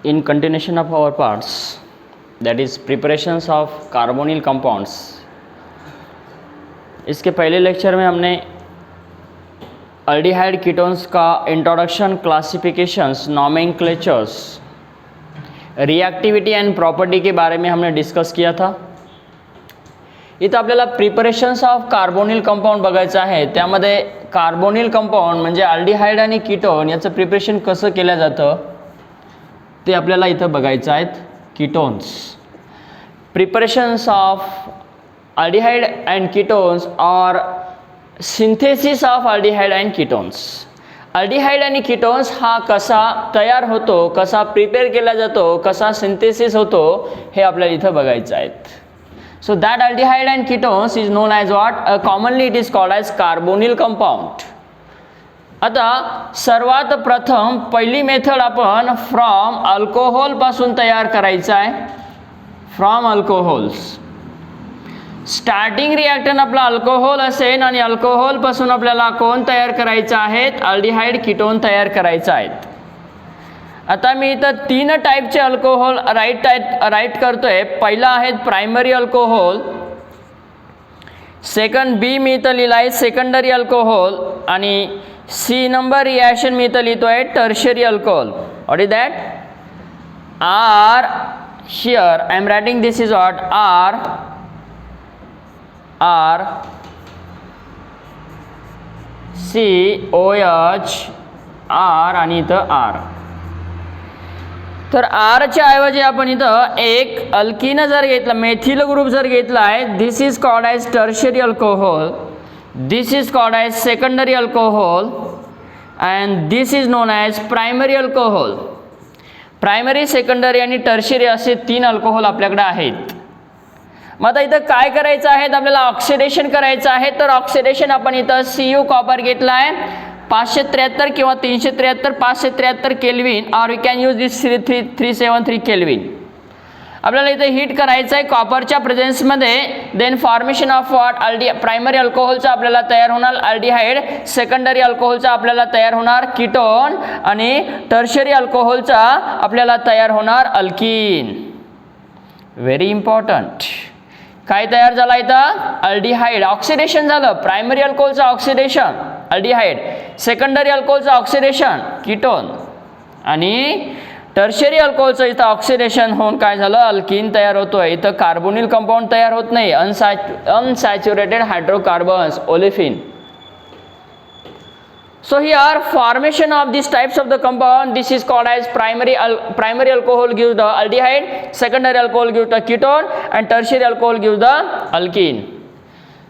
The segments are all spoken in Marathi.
in continuation of our parts, that is preparations of carbonyl compounds. इसके पहले लेक्चर में हमने अल्डिहाइड कीटोन्स का introduction, classifications, nomenclatures, reactivity and property के बारे में हमने डिस्कस किया था. इथं आपल्याला प्रिपरेशन्स ऑफ कार्बोनिल कंपाऊंड बघायचं आहे. त्यामध्ये कार्बोनिल कंपाऊंड म्हणजे अल्डिहाइड आणि कीटोन याचं प्रिपरेशन कसं केलं जातं ते आपल्याला इथं बघायचं आहे. Ketones, preparations of aldehyde and ketones और synthesis of aldehyde and ketones. Aldehyde आणि कीटोन्स हा कसा तयार होतो, कसा प्रिपेअर केला जातो, कसा सिंथेसिस होतो हे आपल्याला इथं बघायचं आहे. So that aldehyde and ketones is known as what? Commonly it is called as carbonyl compound. आता सर्वात प्रथम पहिली मेथड आपण फ्रॉम अल्कोहोल पासून तयार करायचं आहे. From alcohols. स्टार्टिंग रिएक्टंट आपला अल्कोहोल असेल आणि अल्कोहोल पासून आपल्याला कोण तयार करायचं आहेत? अल्डिहाइड कीटोन तयार करायचं आहेत. आता मी इथं 3 टाईपचे अल्कोहोल राईट करतोय. पहिला आहे प्रायमरी अल्कोहोल, सेकंड बी मी इथं लिहिलं आहे सेकंडरी अल्कोहोल, आणि सी नंबर रिॲक्शन मी इथं लिहितोय tertiary alcohol. What is that? R here I am writing this is what R C O H R आणि इथं आर. तर आरच्या ऐवजी आपण इथं एक अल्कीन जर घेतला, मेथिल ग्रुप जर घेतला आहे, this is called as tertiary alcohol, this is called as secondary alcohol and this is known as primary alcohol. Primary, secondary आणि टर्शरी असे 3 अल्कोहोल आपल्याकडे आहेत. मग आता इथं काय करायचं आहे? आपल्याला ऑक्सिडेशन करायचं आहे. तर ऑक्सिडेशन आपण इथं Cu कॉपर घेतला आहे 573 किंवा 373, 573 केल्विन, और we can use this 373 kelvin. आपल्याला इथे हीट करायचं आहे कॉपरच्या प्रेझेन्समध्ये. Then formation of what? Primary अल्कोहोलचा आपल्याला तयार होणार अल्डिहाइड, सेकंडरी अल्कोहोलचा आपल्याला तयार होणार कीटोन, आणि टर्शरी अल्कोहोलचा आपल्याला तयार होणार अल्कीन. Very important. काय तयार झाला इथं? अल्डिहाइड. ऑक्सिडेशन झालं. प्रायमरी अल्कोहोलचं ऑक्सिडेशन अल्डिहाइड, सेकंडरी अल्कोहोलचं ऑक्सिडेशन कीटोन, आणि टर्शरी अल्कोहोलचं इथं ऑक्सिडेशन होऊन काय झालं? अल्कीन तयार होतोय. इथं कार्बोनिल कंपाऊंड तयार होत नाही. Unsaturated hydrocarbons, olefin. So here formation of these types of the compound, this is called as primary alcohol gives the aldehyde, secondary alcohol gives the ketone and tertiary alcohol gives the alkene.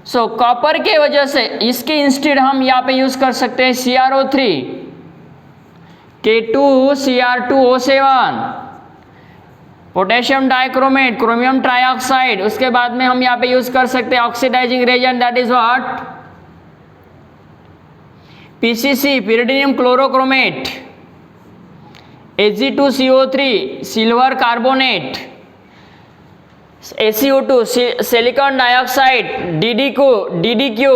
So copper के वजह से इसके इंस्टेड हम यहाँ पे यूज कर सकते हैं CrO3, K2Cr2O7, potassium dichromate, chromium trioxide. उसके बाद में हम यहाँ पे यूज कर सकते हैं oxidizing reagent, that is what? PCC, pyridinium chlorochromate, Ag2CO3, silver carbonate, ACO2, silicon dioxide, DDQ.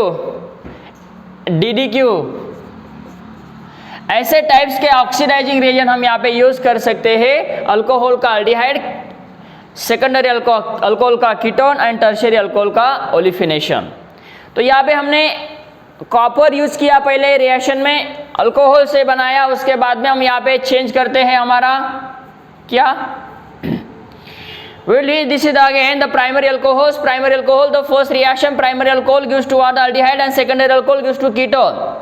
ऐसे टाइप्स के ऑक्सीडाइजिंग रेजेंट हम यहाँ पे यूज कर सकते हैं. अल्कोहल का अल्डिहाइड, सेकेंडरी अल्कोहल का कीटोन एंड टर्शरी अल्कोहल का ओलिफिनेशन. तो यहाँ पे हमने कॉपर यूज किया पहले रिएक्शन में, अल्कोहल से बनाया. उसके बाद में हम यहाँ पे चेंज करते हैं हमारा क्या? This is again the primary alcohols. Primary alcohol, the first reaction, primary alcohol gives to what? Aldehyde, and secondary alcohol gives to ketone.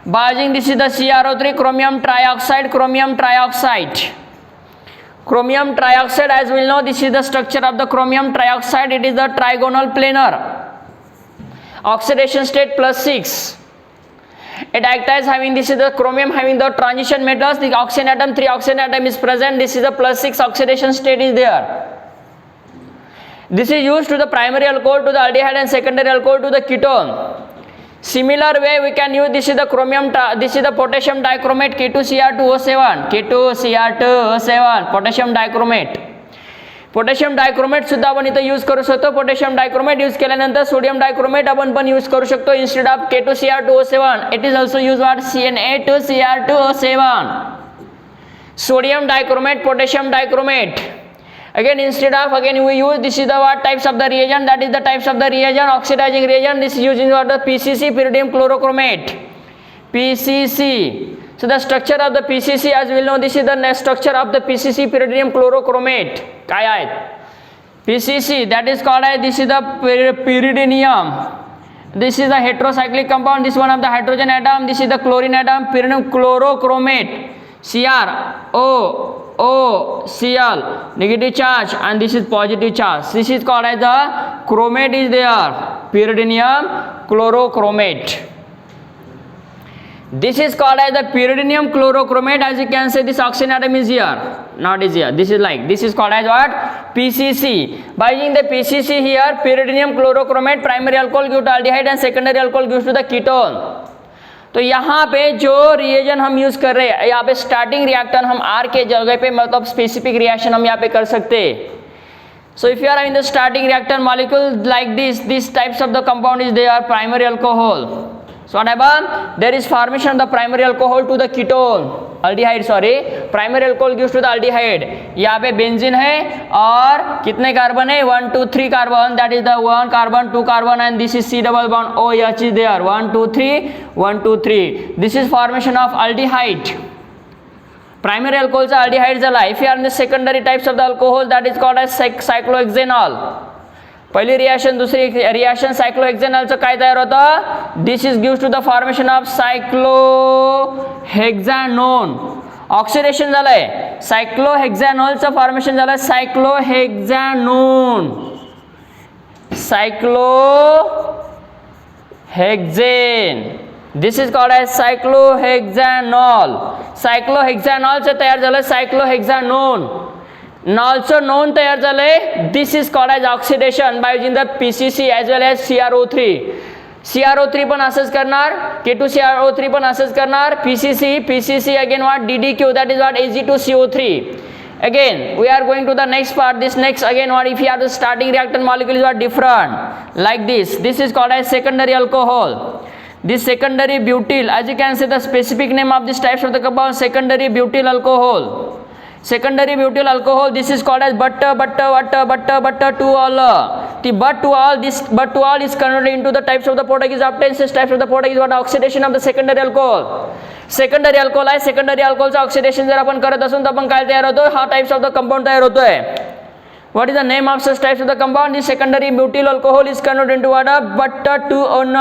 By using this is the CrO3, chromium trioxide. Chromium trioxide, as we know, this is the structure of the chromium trioxide. It is the trigonal planar. Oxidation state +6. It acts as having, this is the chromium having the transition metals, the oxygen atom, 3 oxygen atom is present. This is the +6 oxidation state is there. This is used to the primary alcohol to the aldehyde and secondary alcohol to the ketone. Similar way we can use, this is the this is the potassium dichromate, K2Cr2O7, potassium dichromate. Potassium dichromate सुद्धा आपण इथे यूज करू शकतो. पोटॅशियम डायक्रोमेट यूज केल्यानंतर सोडियम डायक्रोमेट आपण पण यूज करू शकतो instead of K2Cr2O7. It is also use what? CnA2Cr2O7. sodium dichromate, potassium dichromate. Again, instead of, again we use, this is the what types of the reagent, that is the types of the reagent, oxidizing reagent. This is using what the PCC, pyridium chlorochromate, PCC. So the structure of the PCC, as we will know, this is the structure of the PCC, pyridium chlorochromate. काय आहे PCC, that is called as, this is the pyridinium. This is the heterocyclic compound, this one of the hydrogen atom, this is the chlorine atom, pyridinium chlorochromate, CrOCl, negative charge, and this is positive charge. This is called as the chromate is there, pyridinium chlorochromate. This is called as the pyridinium chlorochromate. As you can say, this oxygen atom is here, not is here. This is like, this is called as what? PCC. By using the PCC here, pyridinium chlorochromate, primary alcohol gives to aldehyde and secondary alcohol gives to the ketone. तो यहाँ पे जो रिएजन हम यूज कर रहे हैं, यहाँ पे स्टार्टिंग रिएक्टर हम आर के जगह पे मतलब स्पेसिफिक रिएक्शन हम यहाँ पे कर सकते हैं. So if you are in the starting reactor molecule like this, these types of the compound is there, primary alcohol. So what happen? There is formation of the primary alcohol to the ketone, aldehyde, sorry, primary alcohol gives to the aldehyde. यहाँ पे बेंजीन है और कितने कार्बन है? 1 2 3 carbon, that is the 1 carbon 2 carbon, and this is C double bond OH is there, 1 2 3 1 2 3. This is formation of aldehyde. Primary alcohol चा aldehyde झाला. If you are in the secondary types of the alcohol, that is called as cyclohexanol. पहिली रिएक्शन, दूसरी रिएक्शन सायक्लोहेक्झेनॉलचं काय तयार होतं? This is gives to the formation of cyclohexanone. Oxidation झालंय, सायक्लोहेक्झॅनॉलचं फॉर्मेशन झालं cyclohexanone, cyclohexane. This is called as cyclohexanol. सायक्लोहेक्झॅनॉलचं तयार झालं सायक्लोहेक्झॅनोन. Also known तयार झालंय. This is called as oxidation by using the PCC as well as CrO3. CrO3 पण असंच करणार, K2CrO3 पण असंच करणार, PCC again what? DDQ, that is what? Ag2CO3. Again we are going to the next part. This next again what? If you have the starting reactant molecules are different like this. This is called as secondary alcohol. This secondary butyl, as you can see the specific name of these types of the compound, secondary butyl alcohol. Secondary butyl alcohol, this is called as but to all. The but to all is converted into the types of the product is obtained. Such types of the product is what? Oxidation of the secondary alcohol. Secondary alcohol आहे, secondary alcohol चा ऑक्सिडेशन जर आपण करत असून तर आपण काय तयार होतो? हा टाइप्स ऑफ द कंपाउंड तयार होतोय. What is the name of such types of the compound? This secondary butyl alcohol is converted into what? But to all.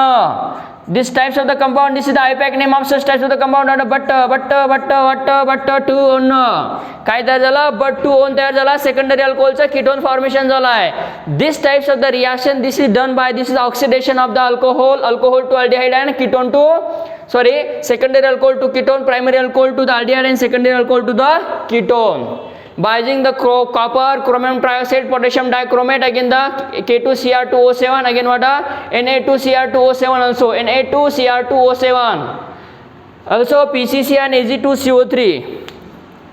This types of the compound, this is the IUPAC name of such types of the compound, but to on. काय तयार झाला? but to on तयार झाला. secondary alcohol चा ketone formation झाला आहे. This types of the reaction, this is done by, this is oxidation of the alcohol to aldehyde and ketone to, sorry, secondary alcohol to ketone, primary alcohol to the aldehyde and secondary alcohol to the ketone. By using the copper, chromium trioxide, potassium dichromate, again the K2Cr2O7, again what? Na2Cr2O7 also, Na2Cr2O7, also PCC and Ag2CO3.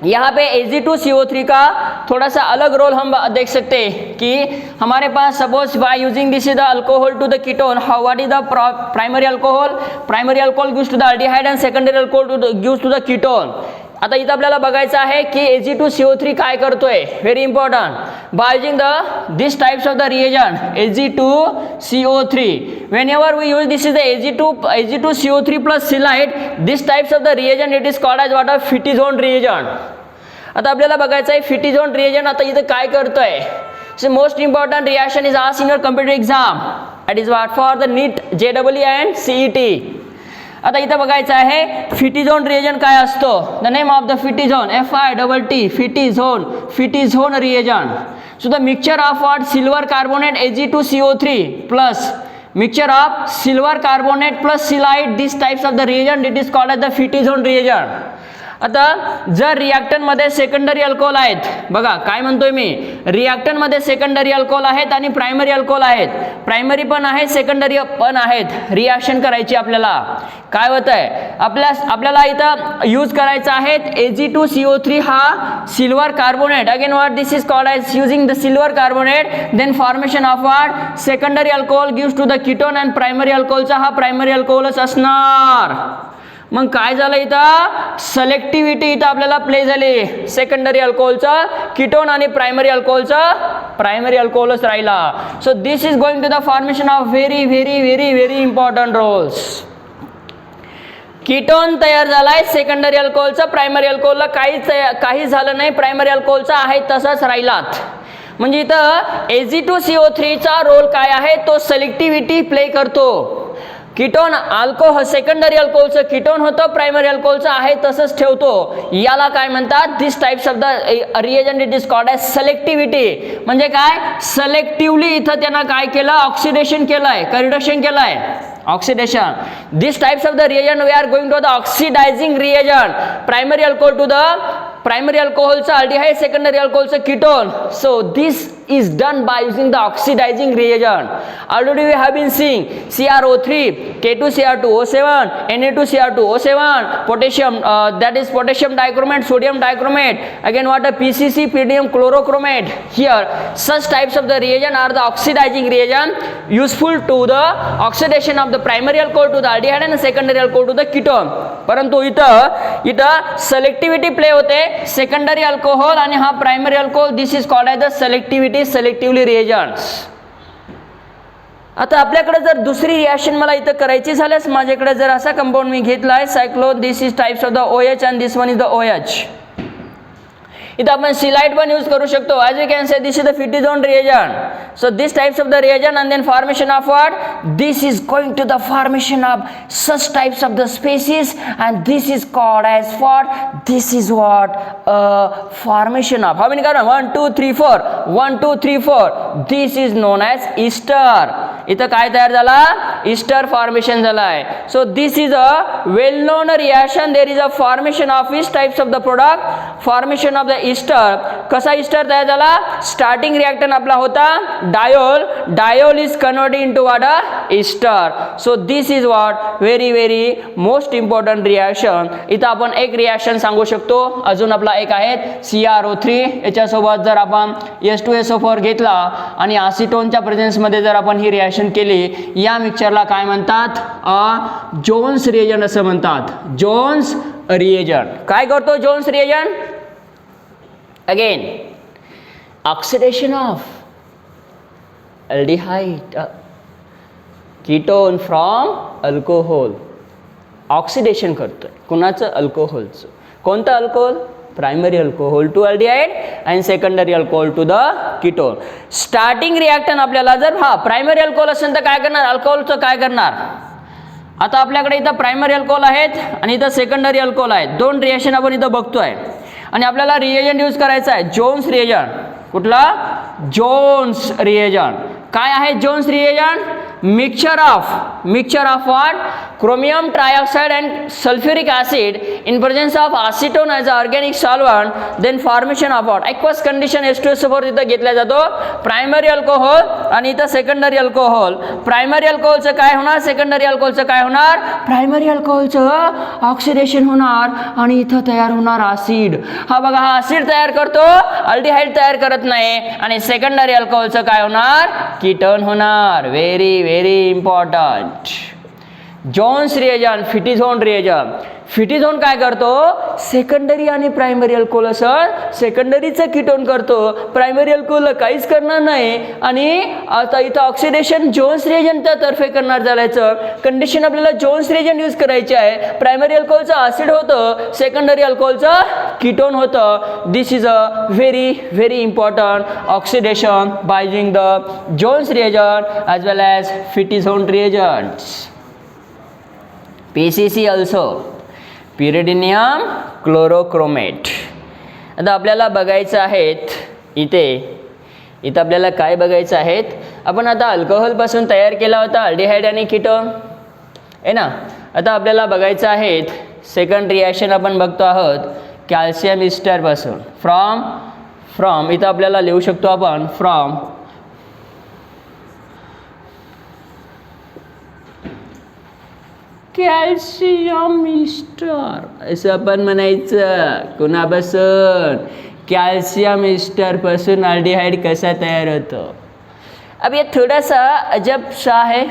यहाँ पे Ag2CO3 का थोड़ा सा अलग रोल हम देख सकते हैं कि हमारे पास suppose by using this is the alcohol to the ketone, how what is the primary alcohol? Primary alcohol gives to the aldehyde and secondary alcohol gives to the ketone. आता इथं आपल्याला बघायचं आहे की Ag2CO3 काय करतोय. Very important. By using the this types of the reagent Ag2CO3, whenever we use this is the Ag2CO3 plus celite, this types of the reagent it is called as what? A Fetizon reagent. आता आपल्याला बघायचं आहे फिटिझोन रिएजंट आता इथं काय करतोय. So most important reaction is asked in your competitive exam, that is what? For the NEET, JEE and CET. आता इथं बघायचं आहे फिटिझोन रिएजंट काय असतो. The name of the Fetizon, FITT, Fetizon reagent. So the mixture of what? Silver carbonate Ag2CO3 plus mixture of silver carbonate plus celite, this types of the reagent it is called as the Fetizon reagent. आता जर रिएक्टंटमध्ये सेकंडरी अल्कोहोल आहेत, बघा काय म्हणतोय मी, रिएक्टंटमध्ये सेकंडरी अल्कोहोल आहेत आणि प्रायमरी अल्कोहोल आहेत, प्रायमरी पण आहेत सेकंडरी पण आहेत. रिएक्शन करायची आपल्याला काय होत आहे, आपल्याला इथं यूज करायचं आहे Ag2CO3 हा silver carbonate. Again what? This is called as using the silver carbonate, then formation of what? Secondary alcohol gives to the ketone and primary अल्कोहोलचा हा प्रायमरी अल्कोहोलच असणार. मग काय झालं इथं सेलेक्टिव्हिटी इथं आपल्याला प्ले झाली सेकंडरी अल्कोहोलचा कीटोन आणि प्रायमरी अल्कोहोलचा प्रायमरी अल्कोहोलच राहिला. So this is going to the formation of very very very very important roles. Ketone तयार झालाय सेकंडरी अल्कोहोलचा प्रायमरी अल्कोहोलला काही झालं नाही प्रायमरी अल्कोहोलचा आहे तसाच राहिलात. म्हणजे इथं Ag2CO3 चा रोल काय आहे तो सेलेक्टिव्हिटी प्ले करतो. कीटोन अल्कोहोल सेकंडरी अल्कोहोलचं कीटोन होतं प्रायमरी अल्कोहोलचं आहे तसंच ठेवतो. याला काय म्हणतात this types of the reagent it is called as selectivity. म्हणजे काय सेलेक्टिव्हली इथं त्यांना काय केलं ऑक्सिडेशन केलंय का रिडक्शन केलंय oxidation. These types of the reagent we are going to the oxidizing reagent. Primary alcohol to the primary alcohol चा aldehyde, secondary alcohol चा ketone. So this is done by using the oxidizing reagent. Already we have been seeing CrO3, K2Cr2O7, Na2Cr2O7, potassium that is potassium dichromate, sodium dichromate. Again what a PCC, pyridium chlorochromate. Here such types of the reagent are the oxidizing reagent useful to the oxidation of the primary alcohol to the aldehyde and secondary alcohol to the ketone. परंतु इथं सेलेक्टिव्हिटी प्ले होते सेकंडरी अल्कोहोल आणि हा primary alcohol this is called as the selectivity selectively reagents. आता आपल्याकडे जर दुसरी रिएक्शन मला इथं करायची झाल्यास माझ्याकडे जर असा कंपाऊंड मी घेतला आहे cyclo this is types of the OH and this one is the OH. इथं आपण सिलाइट पण यूज करू शकतो. as we can say this is the Fitizone reagent. So these types of the reagent and then formation of what this is going to the formation of such types of the species and this is called as what this is what formation of how many carbon 1 2 3 4 1 2 3 4 this is known as ester. इथं काय तयार झाला ईस्टर फॉर्मेशन झालाय. So this is a well non reaction there is a formation of is types of the product formation of the Easter. कसा ईस्टर तयार झाला स्टार्टिंग रिएक्टन आपला होता diol is converted into what a Easter. So this is what very very most important reaction. इथं आपण एक रिएक्शन सांगू शकतो अजून आपला एक आहे CrO3 याच्यासोबत जर आपण H2SO4 घेतला आणि एसिटोनच्या प्रेझेन्स मध्ये जर आपण ही रिएक्शन केली या मिक्सचरला काय म्हणतात जोन्स रिएजंट असं म्हणतात. जोन्स रिएजंट काय करतो Jones reagent again oxidation of aldehyde ketone from alcohol oxidation करतोय कुणाचं अल्कोहोलचं. कोणतं alcohol primary alcohol to aldehyde and secondary alcohol to the ketone. Starting reactant आपल्याला जर प्रायमरी अल्कोहोल असेल तर काय करणार अल्कोहोलचं काय करणार. आता आपल्याकडे इथं प्रायमरी अल्कोहोल आहेत आणि इथं सेकंडरी अल्कोहोल आहेत. दोन रिएक्शन आपण इथं बघतोय आणि आपल्याला रिएजंट यूज करायचा आहे जोन्स रिएजंट. कुठला जोन्स रिएजंट. काय आहे Jones reagent mixture of what chromium trioxide and sulfuric acid in presence of acetone as an organic solvent, then formation of what aqueous condition H2SO4 इथं घेतला जातो प्रायमरी अल्कोहोल आणि इथं सेकंडरी अल्कोहोल. प्रायमरी अल्कोहोलचं काय होणार सेकंडरी अल्कोहोलचं काय होणार प्रायमरी अल्कोहोलचं ऑक्सिडेशन होणार आणि इथं तयार होणार ऍसिड. हा बघा हा ऍसिड तयार करतो अल्डिहाइड तयार करत नाही आणि सेकंडरी अल्कोहोलचं काय होणार कीटोन होणार. Very very important. Jones reagent Fetizon reagent. Fetizon काय करतो सेकंडरी आणि प्रायमरी अल्कोहोल असं सेकंडरीचं कीटोन करतो प्रायमरी अल्कोहोलला काहीच करणार नाही आणि आता इथं ऑक्सिडेशन जोन्स रिएजंट तर्फे करणार झाल्याचं कंडिशन आपल्याला जोन्स रिएजंट यूज करायचे आहे. प्रायमरी अल्कोहोलचं ऍसिड होतं सेकंडरी अल्कोहोलचं कीटोन होतं. This is a very very important oxidation by using the Jones reagent as well as Fetizon reagents. PCC also pyridinium chlorochromate. आता आपल्याला बघायचं आहेत इथं आपल्याला काय बघायचं आहेत आपण आता अल्कोहोलपासून तयार केला होता अल्डिहाइड आणि कीटोन आहे ना. आता आपल्याला बघायचं आहेत सेकंड रिॲक्शन आपण बघतो आहोत कॅल्शियम इस्टरपासून फ्रॉम इथं आपल्याला लिहू शकतो आपण फ्रॉम कॅल्शियम इस्टर असं आपण म्हणायचं कुणापासून कॅल्शियम इस्टरपासून अल्डिहाइड कसा तयार होतो. अब ये थोड़ा सा अजब सा है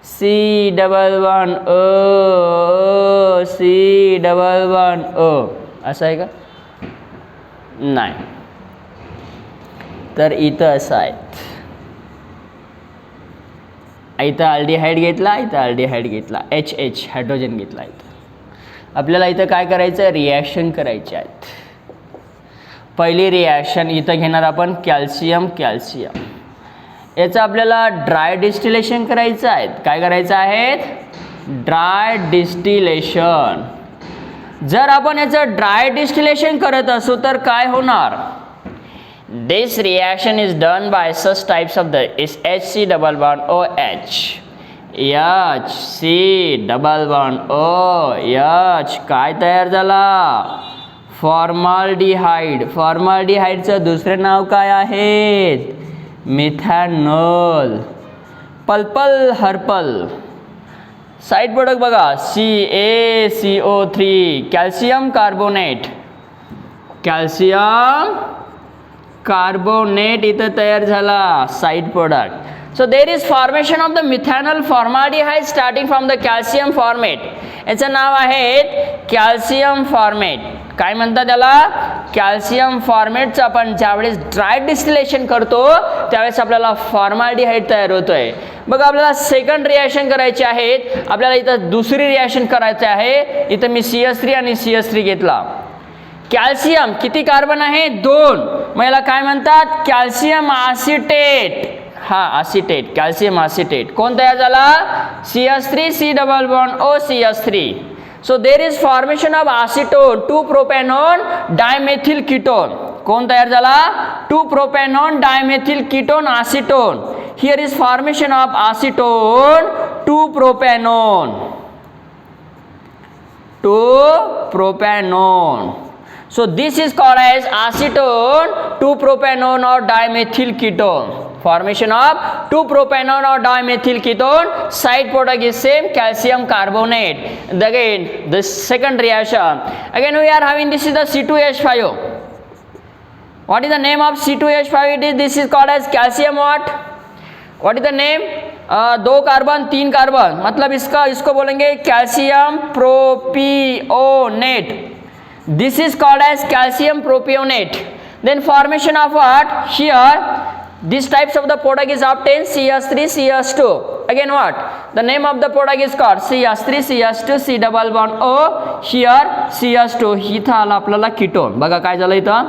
सी डबल वन ओ, सी डबल वन ओ, असं आहे का? नाही. तर इथं असं आहे. इथं अल्डिहाइड घेतला, इथं अल्डिहाइड घेतला, HH हायड्रोजन घेतला. इथं आपल्याला इथं काय करायचं, रिॲक्शन करायचे आहेत. पहिली रिॲक्शन इथं घेणार आपण कॅल्शियम कॅल्शियम. याचं आपल्याला ड्राय डिस्टिलेशन करायचं आहे. काय करायचं आहे? Dry distillation. जर आपण याचं ड्राय डिस्टिलेशन करत असू तर काय होणार? This reaction is done by such types of the is HC double bond OH, HC double bond OH. काय तयार झाला? फॉर्माल्डिहाइड. फॉर्माल्डिहाइडचं दुसरे नाव काय आहेत? मिथॅनॉल. पर्पल हर्पल. साइड प्रोडक्ट बघा, CaCO3, calcium carbonate. Calcium carbonate इथं तयार झाला, side product. So there is formation of the methanol formaldehyde starting from the calcium formate. याचं नाव आहे कॅल्शियम फॉर्मेट. काय म्हणतात त्याला? कॅल्शियम फॉर्मेटचं आपण ज्यावेळेस ड्राय डिस्टिलेशन करतो त्यावेळेस आपल्याला फॉर्माल्डिहाइड तयार होतोय. बघा आपल्याला सेकंड रिॲक्शन करायची आहे. आपल्याला इथं दुसरी रिॲक्शन करायची आहे. इथं मी CS3 आणि CS3 घेतला. कॅल्शियम किती कार्बन आहे? 2. मग याला काय म्हणतात? Calcium acetate. हा आसिटेट, कॅल्शियम आसिटेट. कोण तयार झाला? CS3 C double bond O CS3. So there is formation of acetone 2 propanone dimethyl ketone. कोण तयार झाला? 2 propanone dimethyl ketone acetone. Here is formation of acetone 2 propanone. 2 propanone. So this is called as acetone 2-propanone or dimethyl ketone. Formation of 2-propanone or dimethyl ketone. Side product is same, calcium carbonate. Again the second reaction. Again we are having, this is the C2H5. What is the name of C2H5? This is called as calcium what? What is the name? 2 carbon 3 carbon, मतलब इसको बोलेंगे calcium propionate. This is called as calcium propionate. Then formation of what? Here these types of the product is obtained CS3 CS2. Again what? The name of the product is called CS3 CS2 C double bond O. Here CS2. इथं आला आपल्याला कीटोन. बघा काय झालं इथं?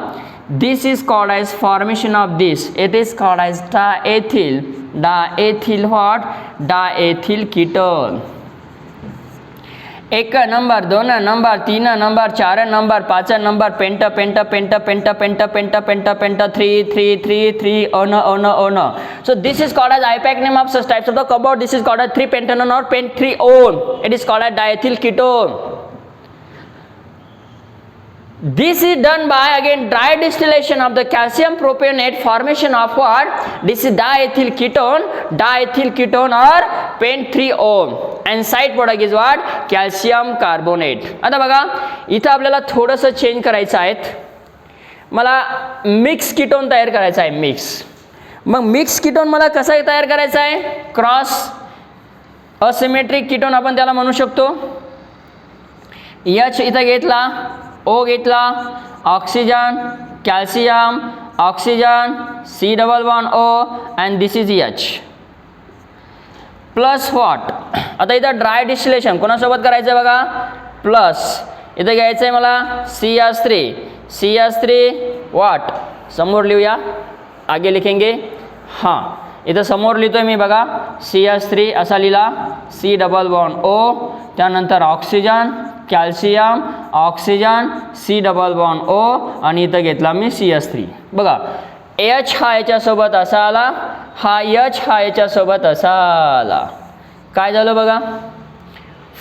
This is called as formation of this. It is called as diethyl. Diethyl what? Diethyl ketone. 1 number 2 number 3 number 4 number 5 number pent pent pent pent pent pent pent pent 3 3 3 3 on. So this is called as IPAC name of such types of the compound. This is called as 3-pentanone or pent-3-on. It is called as diethyl ketone. This is done by again dry distillation of the calcium propionate, formation of what? This is diethyl ketone or pent-3-on. And side product is what? Calcium carbonate. आता बघा इथं आपल्याला थोडंसं चेंज करायचं आहे. मला मिक्स कीटोन तयार करायचं आहे. मग मिक्स कीटोन मला कसं तयार करायचं आहे? क्रॉस असिमेट्रिक कीटोन आपण त्याला म्हणू शकतो. H इथं घेतला, O घेतला, oxygen, calcium, oxygen, C double bond O and this is H. Plus what? आता इथं ड्राय डिस्टिलेशन कोणासोबत करायचं आहे बघा? प्लस इथं घ्यायचं आहे मला CS3 व्हॉट? समोर लिहूया, आगे लिखेंगे. हां इथं समोर लिहितोय मी बघा. CS3 असा लिहिला, C डबल बॉन्ड O, त्यानंतर oxygen, calcium, oxygen, C double bond O आणि इथं घेतला मी CS3. बघा H हा याच्यासोबत असा आला, हा H हा याच्यासोबत असा आला. काय झालं बघा?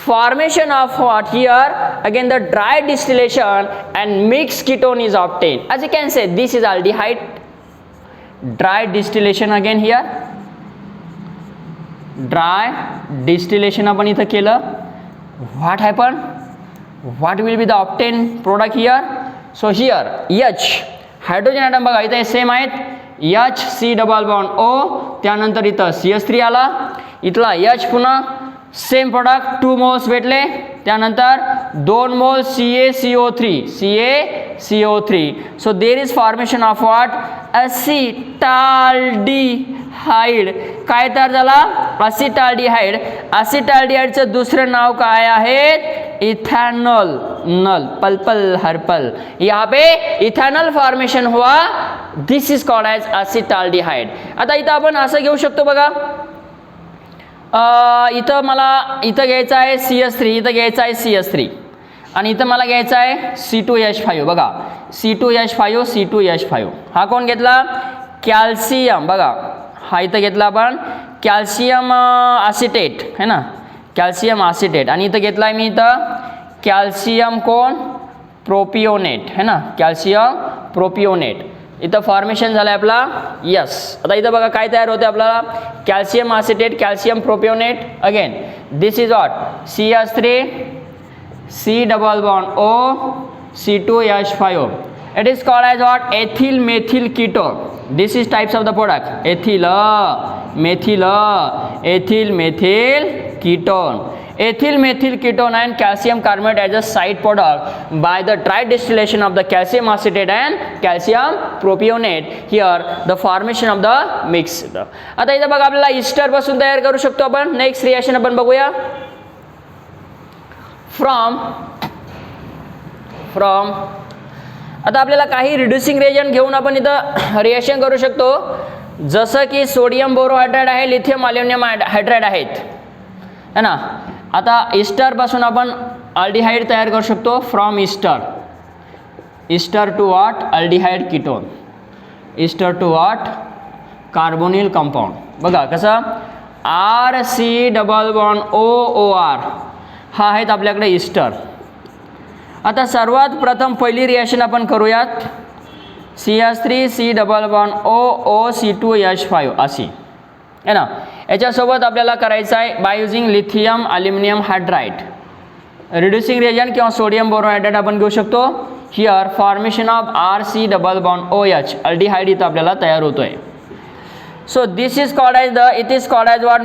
Formation of what here? Again the dry distillation and mixed ketone is obtained. As you can say, this is aldehyde. Dry distillation again here. Dry distillation आपण इथं केलं. What happened? What will be the obtained product here? So here H hydrogen atom बघा इथे सेम आहेत. H C double bond O, त्यानंतर इथं CS3 आला. इथला H पुन्हा सेम प्रोडक्ट 2 मोल्स भेटले, त्यानंतर 2 mole CaCO3. So there is formation of what, acetaldehyde. काय तयार झाला, ॲसिटाल्डिहाइड. ॲसिटाल्डिहाइडचं दुसरं नाव काय आहे, इथेनॉल. नल पल हर्पल, यहाँ पे इथेनॉल फॉर्मेशन हुआ, दिस इज कॉल्ड एज ॲसिटाल्डिहाइड. आता इथं आपण असं घेऊ शकतो बघा, इथं मला इथं घ्यायचं आहे CS3, इथं घ्यायचं आहे CS3 आणि इथं मला घ्यायचं आहे C2H5. बघा C2H5. हा कोण घेतला, कॅल्शियम. बघा हा इथं घेतला आपण कॅल्शियम ॲसिटेट है ना, कॅल्शियम ॲसिटेट. आणि इथं घेतला आहे मी इथं कॅल्शियम कोण, प्रोपिओनेट है ना, कॅल्शियम प्रोपिओनेट. इथं फॉर्मेशन झालं आहे आपला, यस. आता इथं बघा काय तयार होते आपल्याला, calcium acetate, calcium propionate. Again this is what, CH3 C double bond O C2H5O. It is called as what, ethyl methyl ketone. This is types of the product, ethyl methyl ketone. Ethyl methyl ketone and calcium carbonate as a side product by the dry distillation of the calcium acetate and calcium propionate. Here the formation of the mix. आता इथं बघा आपल्याला ईस्टर पासून तयार करू शकतो आपण. नेक्स्ट रिएक्शन आपण बघूया. फ्रॉम आता आपल्याला काही रिड्युसिंग रिएजंट घेऊन आपण इथं रिएक्शन करू शकतो, जसं की सोडियम बोरोहायड्राइड आहे, लिथियम अल्युमिनियम हायड्राइड आहेत है ना. आता ईस्टरपासून आपण अल्डिहाइड तयार करू शकतो. From ester to what, aldehyde ketone. Ester to what, carbonyl compound. बघा कसं, RC डबल बॉन्ड OOR हा आहेत आपल्याकडे ईस्टर. आता सर्वात प्रथम पहिली रिएक्शन आपण करूयात, CH3 C double bond OO C2H5 अशी है ना. याच्यासोबत आपल्याला करायचं आहे by using lithium aluminium hydride. Reducing reagent किंवा सोडियम बोरोहायड्राइड आपण घेऊ शकतो. Here formation of RC double bond OH, aldehyde इथं आपल्याला तयार होतोय. So this is called as it is called as what,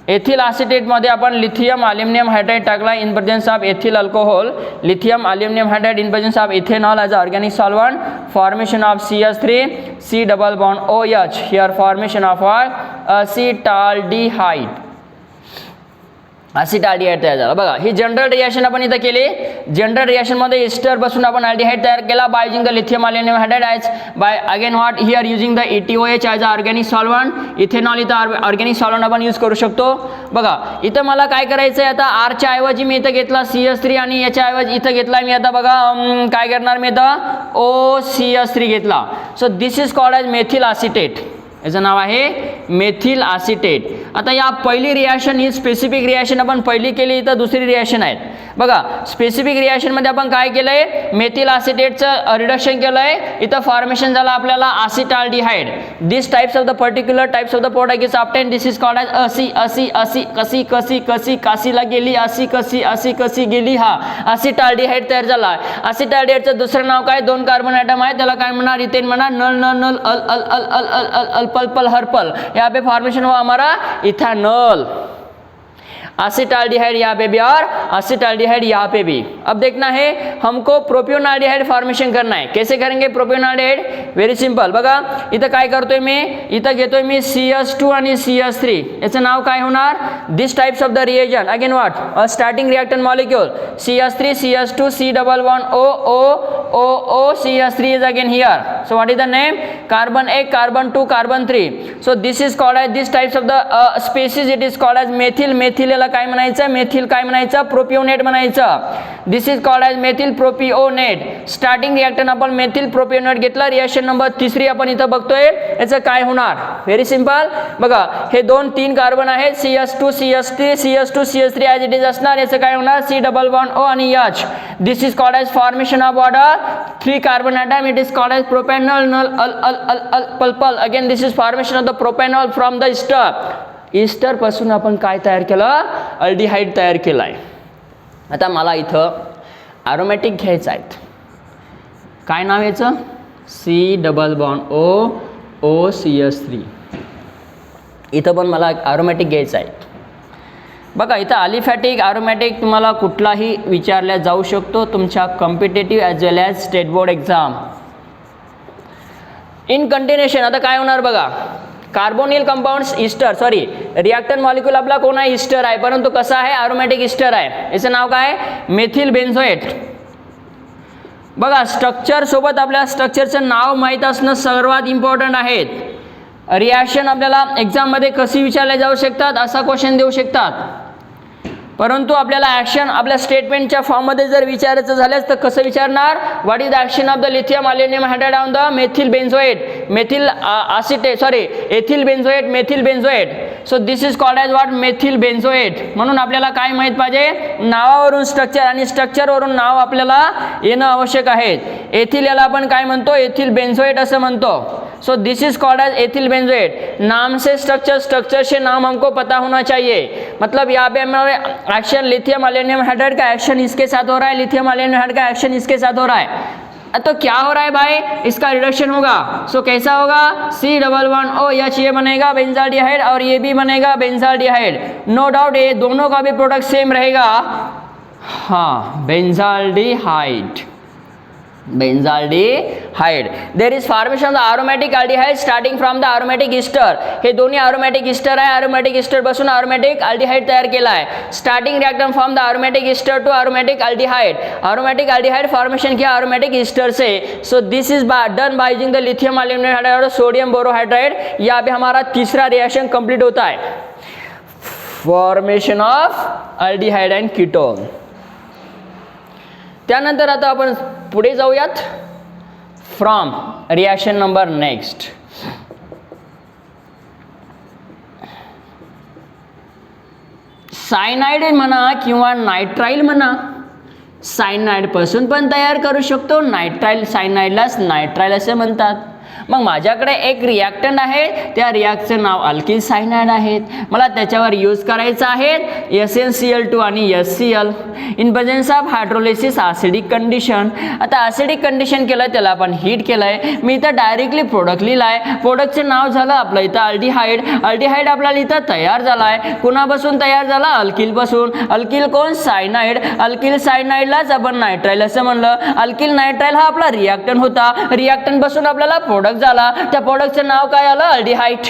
ethyl ॲसिटेटमध्ये आपण लिथियम अल्युमिनियम हायड्राइड टाकला in presence of ethyl alcohol, lithium aluminium hydride in presence of ethanol as a organic solvent, formation of CH3 C double bond OH. Here formation of ॲसिटाल्डिहाइड तयार झाला. बघा ही जनरल रिएक्शन आपण इथं केली. जनरल रिएक्शनमध्ये ईस्टर पासून आपण अल्डिहाइड तयार केला by using the lithium aluminium hydride as by again what, here using the ETOH as a organic solvent. Ethanol इथं ऑर्गॅनिक सॉल्वंट आपण यूज करू शकतो. बघा इथं मला काय करायचं आहे, आता आरच्या ऐवजी मी इथं घेतला CH3 आणि याच्या ऐवजी इथं घेतला मी आता बघा काय करणार मी इथं OCH3 घेतला. So this is called as methyl acetate. याचं नाव आहे मेथिल ॲसिटेट. आता या पहिली रिएक्शन ही स्पेसिफिक रिएक्शन आपण पहिली केली, इथं दुसरी रिएक्शन आहे. बघा स्पेसिफिक रिएक्शनमध्ये आपण काय केलं आहे, मेथिल ॲसिटेटचं रिडक्शन केलं आहे. इथं फॉर्मेशन झालं आपल्याला acetaldehyde. This types of the particular types of the product is obtain. This is called as काशीला गेली, कशी गेली, हा ॲसिटाल्डिहाइड तयार झाला. ॲसिटाल्डिहाइडचं दुसरं नाव काय, 2 कार्बन ॲटम आहे, त्याला काय म्हणणार, इथेन म्हणणार. नल अल अल अल अल अल अल अल पल हर्पल. यहाँ पे फॉर्मेशन हुआ हमारा इथेनॉल. एसिटाल्डिहाइड यहाँ पे भी और एसिटाल्डिहाइड यहाँ पे भी. अब देखना है हमको प्रोपियोनाल्डिहाइड फॉर्मेशन करना है. कैसे करेंगे प्रोपियोनाल्डिहाइड, व्हेरी सिंपल. बघा इथं काय करतोय मी, इथं घेतोय मी CH2 आणि CH3. याचं नाव काय होणार, this types of the reagent. Again what, a starting reactant molecule CH3 CH2 C double bond OO CH3 is again here. So what is the name, carbon A, carbon 2, carbon 3. So this is called as this types of the species. It is called as methyl काय म्हणायचं, मेथिल काय म्हणायचं, प्रोपिओनेट म्हणायचं. This is called as methyl propionate. Starting reactant आपण मेथिल प्रोपिओनेट घेतला. रिएक्शन नंबर तिसरी आपण इथं बघतोय, याचं काय होणार, व्हेरी सिंपल. बघा हे 2-3 कार्बन आहेत, CH2 CH3 as it is असणार. याचं काय होणार, C डबल बॉन्ड O आणि H. This is called as formation of water 3 carbon atom. It is called as propanol. नल अल अल अल अल पल. Again this is formation of the propanol from the ester. ईस्टरपासून आपण काय तयार केलं, अल्डिहाइड तयार केला आहे. आता मला इथं ॲरोमॅटिक घ्यायचं आहेत. काय नाव याचं, C double bond O OCH3. इथं पण मला ॲरोमॅटिक घ्यायचं आहे. बघा इथं अलिफॅटिक ॲरोमॅटिक तुम्हाला कुठलाही विचारल्या जाऊ शकतो तुमच्या competitive as well as state board exam. In continuation आता काय होणार बघा, carbonyl compounds ester sorry reactant molecule आपला कोण आहे, इस्टर आहे, परंतु कसा आहे, ॲरोमॅटिक इस्टर आहे. याचं नाव काय, मेथिल बेन्झोएट. बघा स्ट्रक्चर सोबत आपल्या स्ट्रक्चरचं नाव माहीत असणं सर्वात इम्पॉर्टंट आहेत. रिॲक्शन आपल्याला एक्झाममध्ये कशी विचारल्या जाऊ शकतात, असा क्वेश्चन देऊ शकतात, परंतु आपल्याला ॲक्शन आपल्या स्टेटमेंटच्या फॉर्ममध्ये जर विचारायचं झाल्यास तर कसं विचारणार, what is the action of the lithium aluminium hydride on the methyl benzoate, methyl acetate sorry ethyl benzoate, methyl benzoate. So this is called as what, methyl benzoate. म्हणून आपल्याला काय माहीत पाहिजे, नावावरून स्ट्रक्चर आणि स्ट्रक्चरवरून नाव आपल्याला येणं आवश्यक आहे. एथिल याला आपण काय म्हणतो, एथिल बेन्झोएट असं म्हणतो. So this is called as ethyl benzoate. नाम से स्ट्रक्चर, स्ट्रक्चर से नाम हमको पता होना चाहिए. मतलब यहाँ पे हमारे एक्शन लिथियम अल्युमिनियम हाइड्राइड का एक्शन इसके साथ हो रहा है, लिथियम अल्युमिनियम हाइड्राइड का एक्शन इसके साथ हो रहा है. तो क्या हो रहा है भाई, इसका रिडक्शन होगा. सो कैसा होगा, C11OH ये बनेगा बेंजाल्डिहाइड और ये भी बनेगा बेंजाल्डिहाइड. नो डाउट ये दोनों का भी प्रोडक्ट सेम रहेगा. हाँ benzaldehyde, benzaldehyde. There is formation of the aromatic aldehyde starting from the aromatic ester. हे दोन्ही अरोमॅटिक इस्टर आहे, अरोमॅटिक इस्टर पासून अरोमॅटिक अल्डिहाइड तयार केला आहे. Starting reactant from the aromatic ester to aromatic aldehyde. Aromatic aldehyde formation किया अरोमॅटिक इस्टर से. So this is done by using the lithium aluminium hydride और सोडियम बोरोहाइड्राइड. यहाँ पे हमारा तीसरा रिएक्शन कंप्लीट होता है, formation of aldehyde end ketone. त्यानंतर आता आपण पुढे जाऊयात. From reaction number next. Cyanide म्हणा किंवा नायट्राइल म्हणा, सायनाइड पासून पण तयार करू शकतो. नायट्राइल सायनाइडलाच नायट्राइल असे म्हणतात. मग माझ्याकडे एक रिॲक्टंट आहे, त्या रिॲक्टचं नाव अल्किल सायनाइड आहेत. मला त्याच्यावर यूज करायचं आहे SnCl2 आणि HCl in presence of hydrolysis acidic condition. आता ॲसिडिक कंडिशन केलं, त्याला आपण हीट केलं आहे. मी इथं डायरेक्टली प्रोडक्ट लिहिलं आहे. प्रोडक्टचं नाव झालं आपलं इथं अल्डिहाइड. अल्डिहाइड आपल्याला इथं तयार झाला आहे. कुणापासून तयार झाला, अल्किलपासून. अल्किल कोण, सायनाइड. अल्किल सायनाइडलाच आपण नायट्राइल असं म्हणलं. अल्किल नायट्राइल हा आपला रिॲक्टंट होता. रिॲक्टंट पासून आपल्याला प्रोडक्ट झाला, त्या प्रोडक्टचं नाव काय आलं, aldehyde.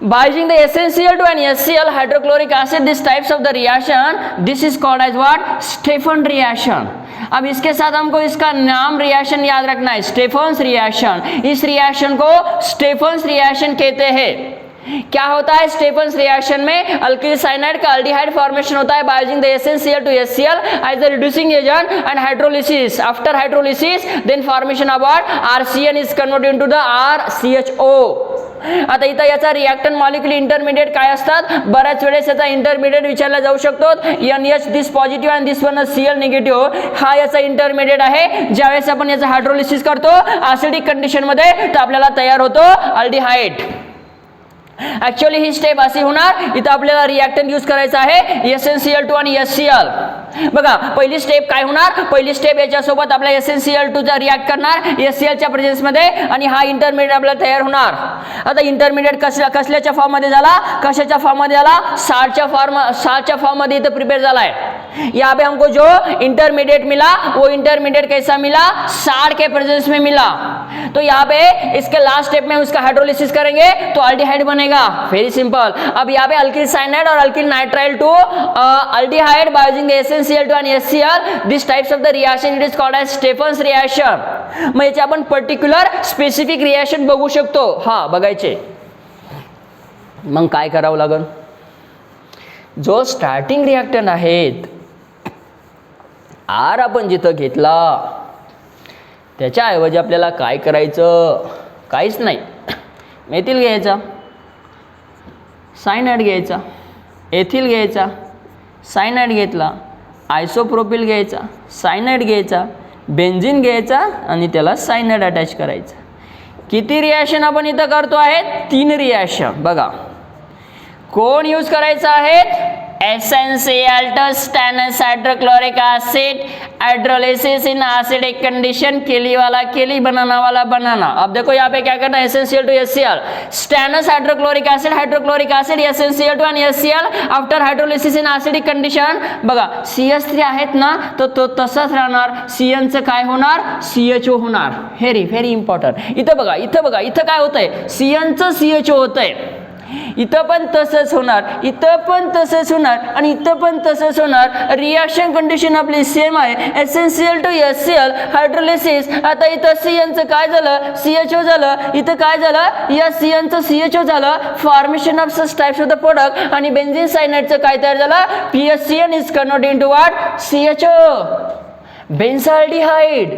By using the SnCl2 and HCl hydrochloric acid, these types of the reaction, this is called as what, Stephan reaction. अब इसके साथ हमको इसका नाम रिएक्शन याद रखना है, स्टेफन्स रिएक्शन. इस रिएक्शन को स्टेफन्स रिएक्शन कहते हैं. क्या होता है स्टेफन्स रिएक्शन में, अल्किल साइनाइड का अल्डिहाइड फॉर्मेशन होता है bye using the SnCl to HCl as a reducing agent and hydrolysis. After hydrolysis then formation of what, RCN is converted into the RCHO. आता इथं याचा रिॲक्टंट मॉलिक्युल इंटरमिडिएट काय असतात, बऱ्याच वेळेस याचा इंटरमिडिएट विचारला जाऊ शकतो. NH दिस पॉझिटिव्ह आणि दिस वन Cl निगेटिव्ह, हा याचा इंटरमिडिएट आहे. ज्यावेळेस आपण याचा हायड्रोलिसिस करतो ॲसिडिक कंडिशनमध्ये तर आपल्याला तयार होतो अल्डिहाइड. ऍक्च्युअली ही स्टेप अशी होणार, इथं आपल्याला रिॲक्टंट यूज करायचा आहे SnCl2 आणि HCl. बघा पहिली स्टेप काय होणार, पहिली स्टेप याच्यासोबत आपला SnCl2 चा रिॲक्ट करणार HCl च्या प्रेझेन्स मध्ये आणि हा इंटरमिडिएट आपल्याला तयार होणार. आता इंटरमिडिएट कसल्याच्या फॉर्म मध्ये झाला, कशाच्या फॉर्म मध्ये झाला, साल्टच्या फॉर्म मध्ये इथं प्रिपेअर झालाय. यहाँ पे हमको जो इंटरमीडिएट मिला वो इंटरमीडिएट कैसा मिला, साल्ट के प्रेजेंस में मिला. तो यहाँ पे इसके लास्ट स्टेप में उसका हाइड्रोलिसिस करेंगे तो अल्डिहाइड बनेगा. Very simple. अब यहाँ पे अल्किल साइनाइड और alkyl nitrile to aldehyde by using the SnCl2 and HCl. This types of the reaction it is called as Stephen's reaction. मग याचे आपण पर्टिक्युलर स्पेसिफिक रिएक्शन बघू शकतो. हा बघायचे. मग काय करावं लागेल, जो स्टार्टिंग रिॲक्टंट आहेत आर आपण जिथं घेतला त्याच्याऐवजी आपल्याला काय करायचं, काहीच नाही. मेथिल घ्यायचा, सायनाइड घ्यायचा, एथिल घ्यायचा, सायनाइड घेतला, आयसोप्रोपिल घ्यायचा, सायनाइड घ्यायचा, बेन्झीन घ्यायचा आणि त्याला सायनाइड अटॅच करायचं. किती रिॲक्शन आपण इथं करतो आहेत, 3 रिॲक्शन. बघा कोण यूज करायचं आहे, essential to stannous hydrochloric acid hydrolysis in acidic condition, केली वाला केली, बनाना वाला बनाना। अब देखो यहाँ पे क्या करना है, essential to HCl, stannous hydrochloric acid essential to an HCl after hydrolysis in acidic condition। बघा CH3 आहेत ना, तो तसंच राहणार, CN चं काय होणार, CHO होणार। Very important. इथं बघा इथं काय होतंय, CN चं CHO होतंय, इथं पण तसंच होणार, इथं पण तसंच होणार आणि इथं पण तसंच होणार। रिॲक्शन कंडिशन आपली सेम आहे, एसेन्शियल टू HCl हायड्रोलिसिस। आता इथं CN चं काय झालं, CHO झालं, इथं काय झालं, या CN चं CHO झालं, formation of such types of the product, आणि बेन्झीन सायनाइडचं काय तयार झालं, PHCN is converted into what, CHO, बेन्झाल्डिहाइड।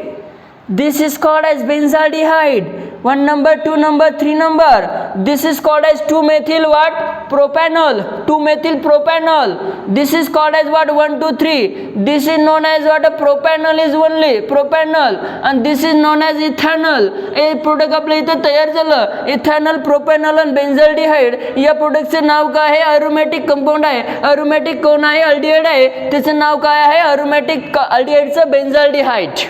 This is called as benzaldehyde, 1 number, 2 number, 3 number. This is called as 2-methyl what, propanol, 2-methyl propanol. This is called as what, 1 2 3. This is known as what, a propanol is only propanol, and this is known as ethanol. हे प्रोडक्ट आपल्या इथे तयार झालं, इथेनॉल, प्रोपॅनॉल आणि बेन्झाल्डिहाइड। या प्रोडक्टचे नाव काय आहे, अरोमॅटिक कंपाऊंड आहे। अरोमॅटिक कोण आहे, अल्डिहाइड आहे, त्याचं नाव काय आहे, अरोमॅटिक अल्डिहाइडचं बेन्झाल्डिहाइड।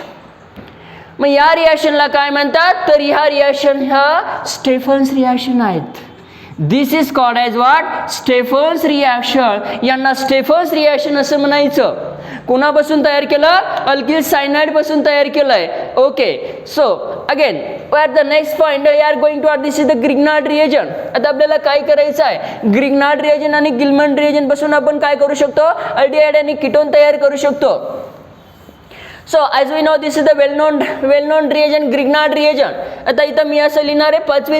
मग या रिॲक्शनला काय म्हणतात, तर ह्या रिॲक्शन ह्या स्टेफन्स रिॲक्शन आहेत। This is called as what, Stephen's reaction. यांना स्टेफन्स रिॲक्शन असं म्हणायचं। कोणापासून तयार केलं, अल्किल सायनाइड पासून तयार केलंय। Okay, so again at the next point we are going to this is the Grignard reagent. आता आपल्याला काय करायचं आहे, ग्रिग्नार्ड रिएजन आणि गिलमन रिएजन पासून आपण काय करू शकतो, अल्डिहाइड आणि कीटोन तयार करू शकतो। So as we know, this is the well-known reagent, Grignard reagent. आता इथं मी असं लिहिणार आहे, पाचवी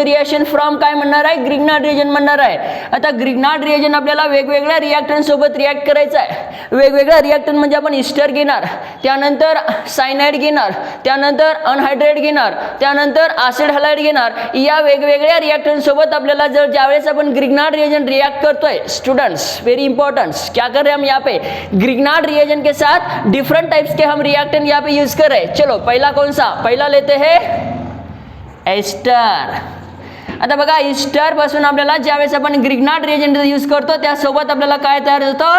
रिएक्शन फ्रॉम काय म्हणणार आहे, ग्रिग्नार्ड रिएजन म्हणणार आहे। आता ग्रिग्नार्ड रिएजन आपल्याला वेगवेगळ्या रिॲक्टंट सोबत रिॲक्ट करायचं आहे। वेगवेगळ्या रिॲक्टंट म्हणजे आपण इस्टर घेणार, त्यानंतर सायनाइड घेणार, त्यानंतर अनहायड्रेट घेणार, त्यानंतर ऍसिड हलाइड घेणार। या वेगवेगळ्या रिॲक्टंट सोबत आपल्याला जर ज्यावेळेस आपण ग्रिग्नार्ड रिएजन रिॲक्ट करतोय, स्टूडेंट्स वेरी इंपॉर्टेंट, क्या कर रहे हैं हम यहाँ पे, ग्रिग्नार्ड रिएजन के साथ डिफरेंट टाइप्स के हम रिएक्टेंट यहाँ पे यूज कर रहे हैं। चलो पहला कौन सा, पहला लेते हैं एस्टर। आता बघा इस्टर पासून आपल्याला ज्यावेळेस आपण ग्रिग्नार्ड रिएजंट यूज करतो, त्यासोबत आपल्याला काय तयार होतं,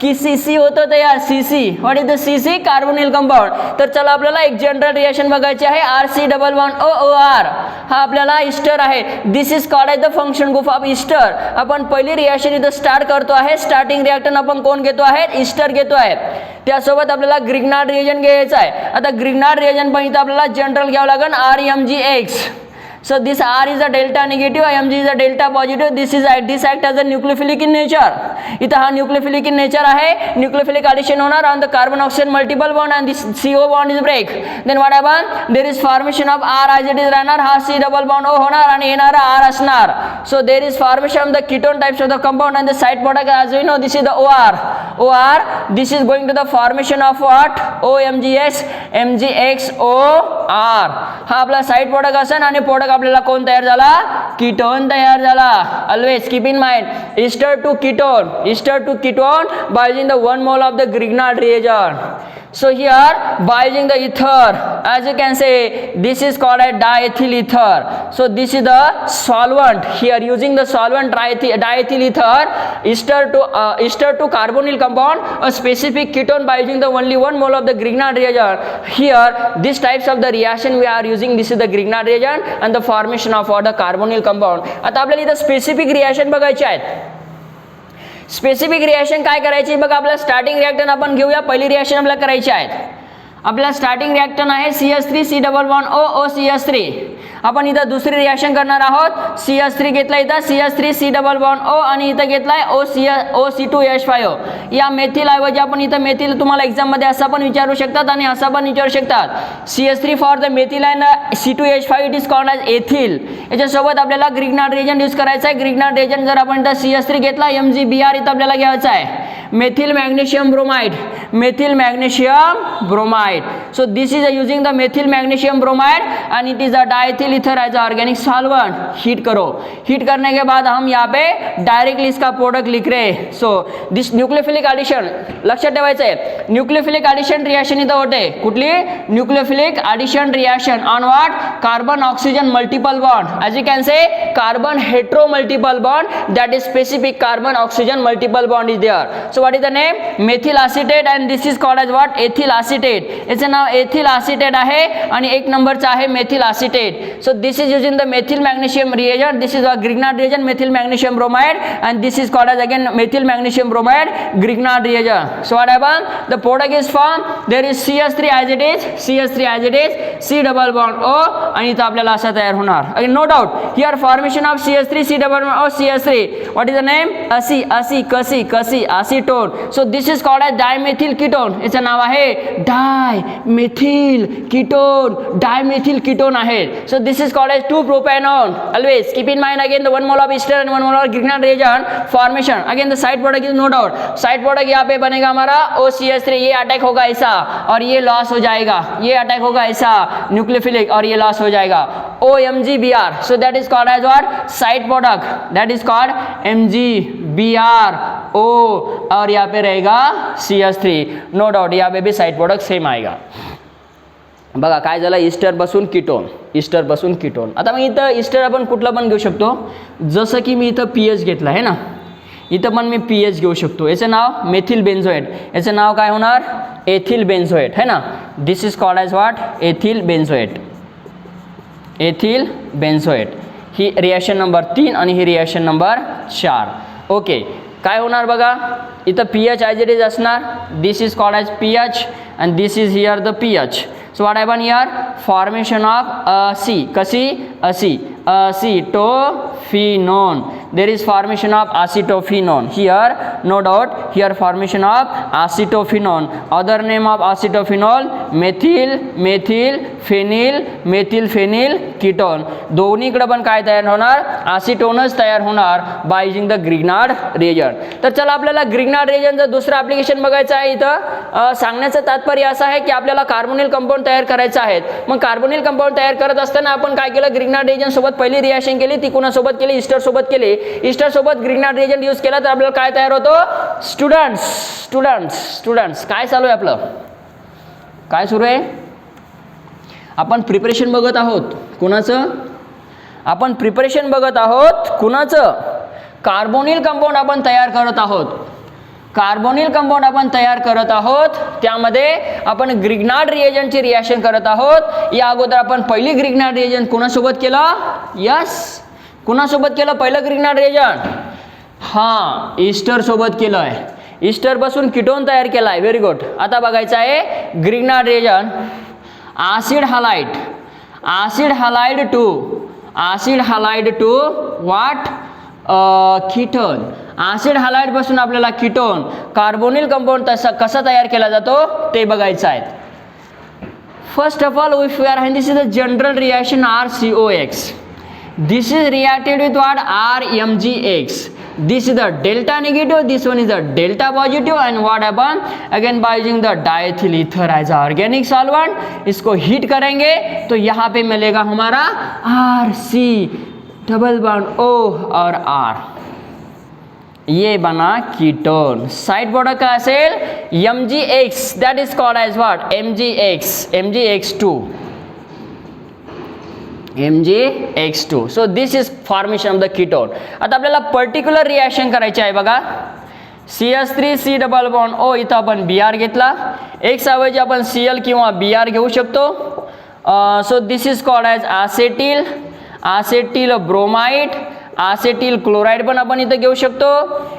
की CC होतो तयार। CC, what is the CC, carbonyl compound. तर चला आपल्याला एक जनरल रिएक्शन बघायची आहे, RC11OOR। हा आपल्याला इस्टर आहे। This is called as the function group of ester. आपण पहिली रिएक्शन इथं स्टार्ट करतो आहे, स्टार्टिंग रिएक्टंट आपण कोण घेतो आहे, इस्टर घेतो आहे। त्यासोबत आपल्याला ग्रिग्नार्ड रिएजन घ्यायचा आहे। आता ग्रिग्नार्ड रिएजन पण इथं आपल्याला जनरल घ्यावं लागेल, RMgX। So this R is a delta negative, Mg is a delta positive. This act as a nucleophilic in nature. इथं हा nucleophilic in nature आहे, nucleophilic addition होणार on the carbon oxygen multiple bond and this CO bond is break. Then what happen? There is formation of R as it is राहणार, हा C double bond O होणार आणि येणारा R असणार. So there is formation of the ketone types of the compound and the side product as we know this is the OR. This is going to the formation of what? OMGX, MGX, OR. हा आपला side product असेल आणि product आपल्याला कोण तयार झाला, कीटोन तयार झाला। Always keep in mind, ester to ketone by using the 1 mole of the Grignard reagent. So here by using the ether, as you can say, this is called a diethyl ether. So this is the solvent. Here using the solvent diethyl ether, ester to carbonyl compound, a specific ketone by using the only 1 mole of the Grignard reagent. Here these types of the reaction we are using. This is the Grignard reagent and the formation of the carbonyl compound. आता आपल्याला इथं स्पेसिफिक रिएक्शन बघायचे आहेत। स्पेसिफिक रिएक्शन काय करायची बघा, आपल्याला स्टार्टिंग रिएक्टन आपण घेऊया। पहिली रिएक्शन आपल्याला करायची आहे, आपला स्टार्टिंग रिएक्टन आहे CH3 C double bond O CH3। आपण इथं दुसरी रिएक्शन करणार आहोत, CH3 घेतला, इथं CH3 C double bond O आणि इथं घेतलाय OC2H5O। या मेथिल ऐवजी आपण इथं मेथिल, तुम्हाला एक्झाम मध्ये असं पण विचारू शकतात आणि असं पण विचारू शकतात। CH3 for the methyl and C2H5 it is called as ethyl. याच्यासोबत आपल्याला ग्रिग्नार्ड रिएजंट यूज करायचा आहे। ग्रिग्नार्ड रिएजंट जर आपण इथं CH3 घेतला, MgBr इथं आपल्याला घ्यायचा आहे, methyl magnesium bromide. So this is using the methyl magnesium bromide and it is a diethyl ether as a organic solvent। Heat करो, हीट करने के बाद हम यहाँ पे डायरेक्टली इसका प्रोडक्ट लिख रहे हैं। So this nucleophilic addition लक्षात ठेवायचं आहे, न्यूक्लियोफिलिक ॲडिशन रिॲक्शन इथं होते. कुठली? Nucleophilic addition reaction on what? Carbon oxygen multiple bond. As you can say carbon hetero multiple bond, that is specific carbon oxygen multiple bond is there. So what is the name? Methyl acetate and this is called as what? Ethyl acetate. याचं नाव एथिल ॲसिटेट आहे आणि एक नंबरचं आहे methyl acetate. So this is using the methyl magnesium reagent. This is a Grignard reagent, methyl magnesium bromide, and this is called as again methyl magnesium bromide, Grignard reagent. So what happens? The product is formed. There is CH3 as it is, CH3 as it is, C double bond O, आणि इथं आपल्याला असं तयार होणार. Again, no doubt here formation of CH3 C double bond O CH3. What is the name? Casi acetone. So this is called as dimethyl ketone. याचं नाव आहे dimethyl ketone आहे. So this is called as 2-propanone. Always keep in mind again the 1 mole of ester and 1 mole of Grignard reagent formation. Again the side product is no doubt. Side product यहाँ पे बनेगा हमारा OCH3. ये अटैक होगा ऐसा और ये लॉस हो जाएगा. ये अटैक होगा ऐसा न्यूक्लियोफिलिक और ये लॉस हो जाएगा. OMgBr. So that is called as what? Side product. That is called MgBr O और यहाँ पे रहेगा CH3. No doubt यहाँ पे भी side product सेम आएगा. बघा काय झालं, ईस्टर बसून कीटोन. आता मग इथं ईस्टर आपण कुठलं पण घेऊ शकतो. जसं की मी इथं पीएच घेतला आहे ना, इथं पण मी पीएच घेऊ शकतो. याचं नाव मेथिल बेन्झोएट. याचं नाव काय होणार? एथिल बेन्झोएट है ना. This is called as what? Ethyl benzoate. ही रिॲक्शन नंबर 3 आणि ही रिॲक्शन नंबर 4. ओके, काय होणार बघा, इथं पीएच ॲज इट इज असणार. This is called as pH and this is here the pH. So what happened here? Formation of acetophenone. There is formation of acetophenone here, no doubt. Here formation of acetophenone. Other name of acetophenol methyl phenyl ketone. दोन्हीकडे पण काय तयार होणार? acetonच तयार होणार by using the Grignard reagent. तर चला आपल्याला Grignard reagentचं दुसरं ॲप्लिकेशन बघायचं आहे. इथं सांगण्याचं तात्पर्य असं आहे की आपल्याला कार्बोनिल कंपाऊंड तयार करायचं आहे. मग कार्बोनिल कंपाऊंड तयार करत असताना आपण काय केलं? Grignard reagent सोबत पहिली रिॲक्शन केली. ती कोणासोबत केली? ईस्टर सोबत केली. ईस्टर सोबत Grignard reagent यूज केला तर आपल्याला काय तयार होतो? स्टुडंट्स काय चालू आहे आपलं? काय सुरू आहे? आपण प्रिपरेशन बघत आहोत. कुणाचं? आपण प्रिपरेशन बघत आहोत. कुणाचं? कार्बोनिल कंपाऊंड आपण तयार करत आहोत. त्यामध्ये आपण Grignard रिएजंटची रिॲक्शन करत आहोत. या अगोदर आपण पहिली Grignard रिएजंट कोणासोबत केलं? यस, कोणासोबत केलं पहिलं Grignard रिएजंट? हां, ईस्टर सोबत केलं आहे. ईस्टर पासून कीटोन तयार केला आहे. Very good. आता बघायचं आहे Grignard reagent acid halide to what? Ketone. Acid halide पासून आपल्याला कीटोन कार्बोनिल कंपाऊंड कसा तयार केला जातो ते बघायचं आहे. First of all if we are having this is a general reaction RCOX. This is reacted with what? RMgX. This is the delta negative, this one is the delta positive, and what happen? Again by using the diethyl ether as a organic solvent, इसको हीट करेंगे तो यहाँ पे मिलेगा हमारा RC डबल बॉन्ड O और R. ये बना कीटोन. साइड प्रोडक्ट का असेल MgX. That is called as what? MgX2. So this is formation of the ketone. आता आपल्याला पर्टिक्युलर रिॲक्शन करायची आहे बघा. CH3 C double bond O, इथं आपण Br घेतला. एक ऐवजी आपण Cl किंवा Br घेऊ शकतो. So this is called as acetyl bromide. Acetyl chloride पण आपण इथं घेऊ शकतो.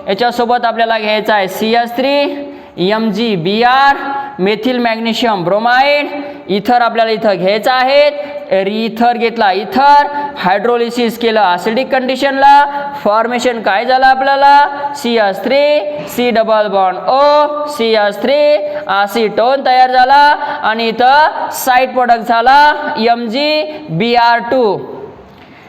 याच्यासोबत आपल्याला घ्यायचा आहे CH3 MgBr, methyl magnesium bromide. इथर आपल्याला इथं घ्यायचं आहे. इथर घेतला, इथर हायड्रोलिसिस केलं ॲसिडिक कंडिशनला. फॉर्मेशन काय झालं आपल्याला? CH3 C double bond O, CH3 acetone तयार झाला आणि इथं साइड प्रोडक्ट झाला MgBr2.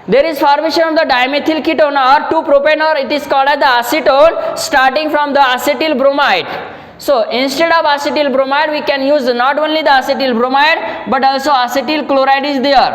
There is formation of the dimethyl ketone or 2-propanol. It is called as the acetone starting from the acetyl bromide. So instead of acetyl bromide we can use not only the acetyl bromide but also acetyl chloride is there.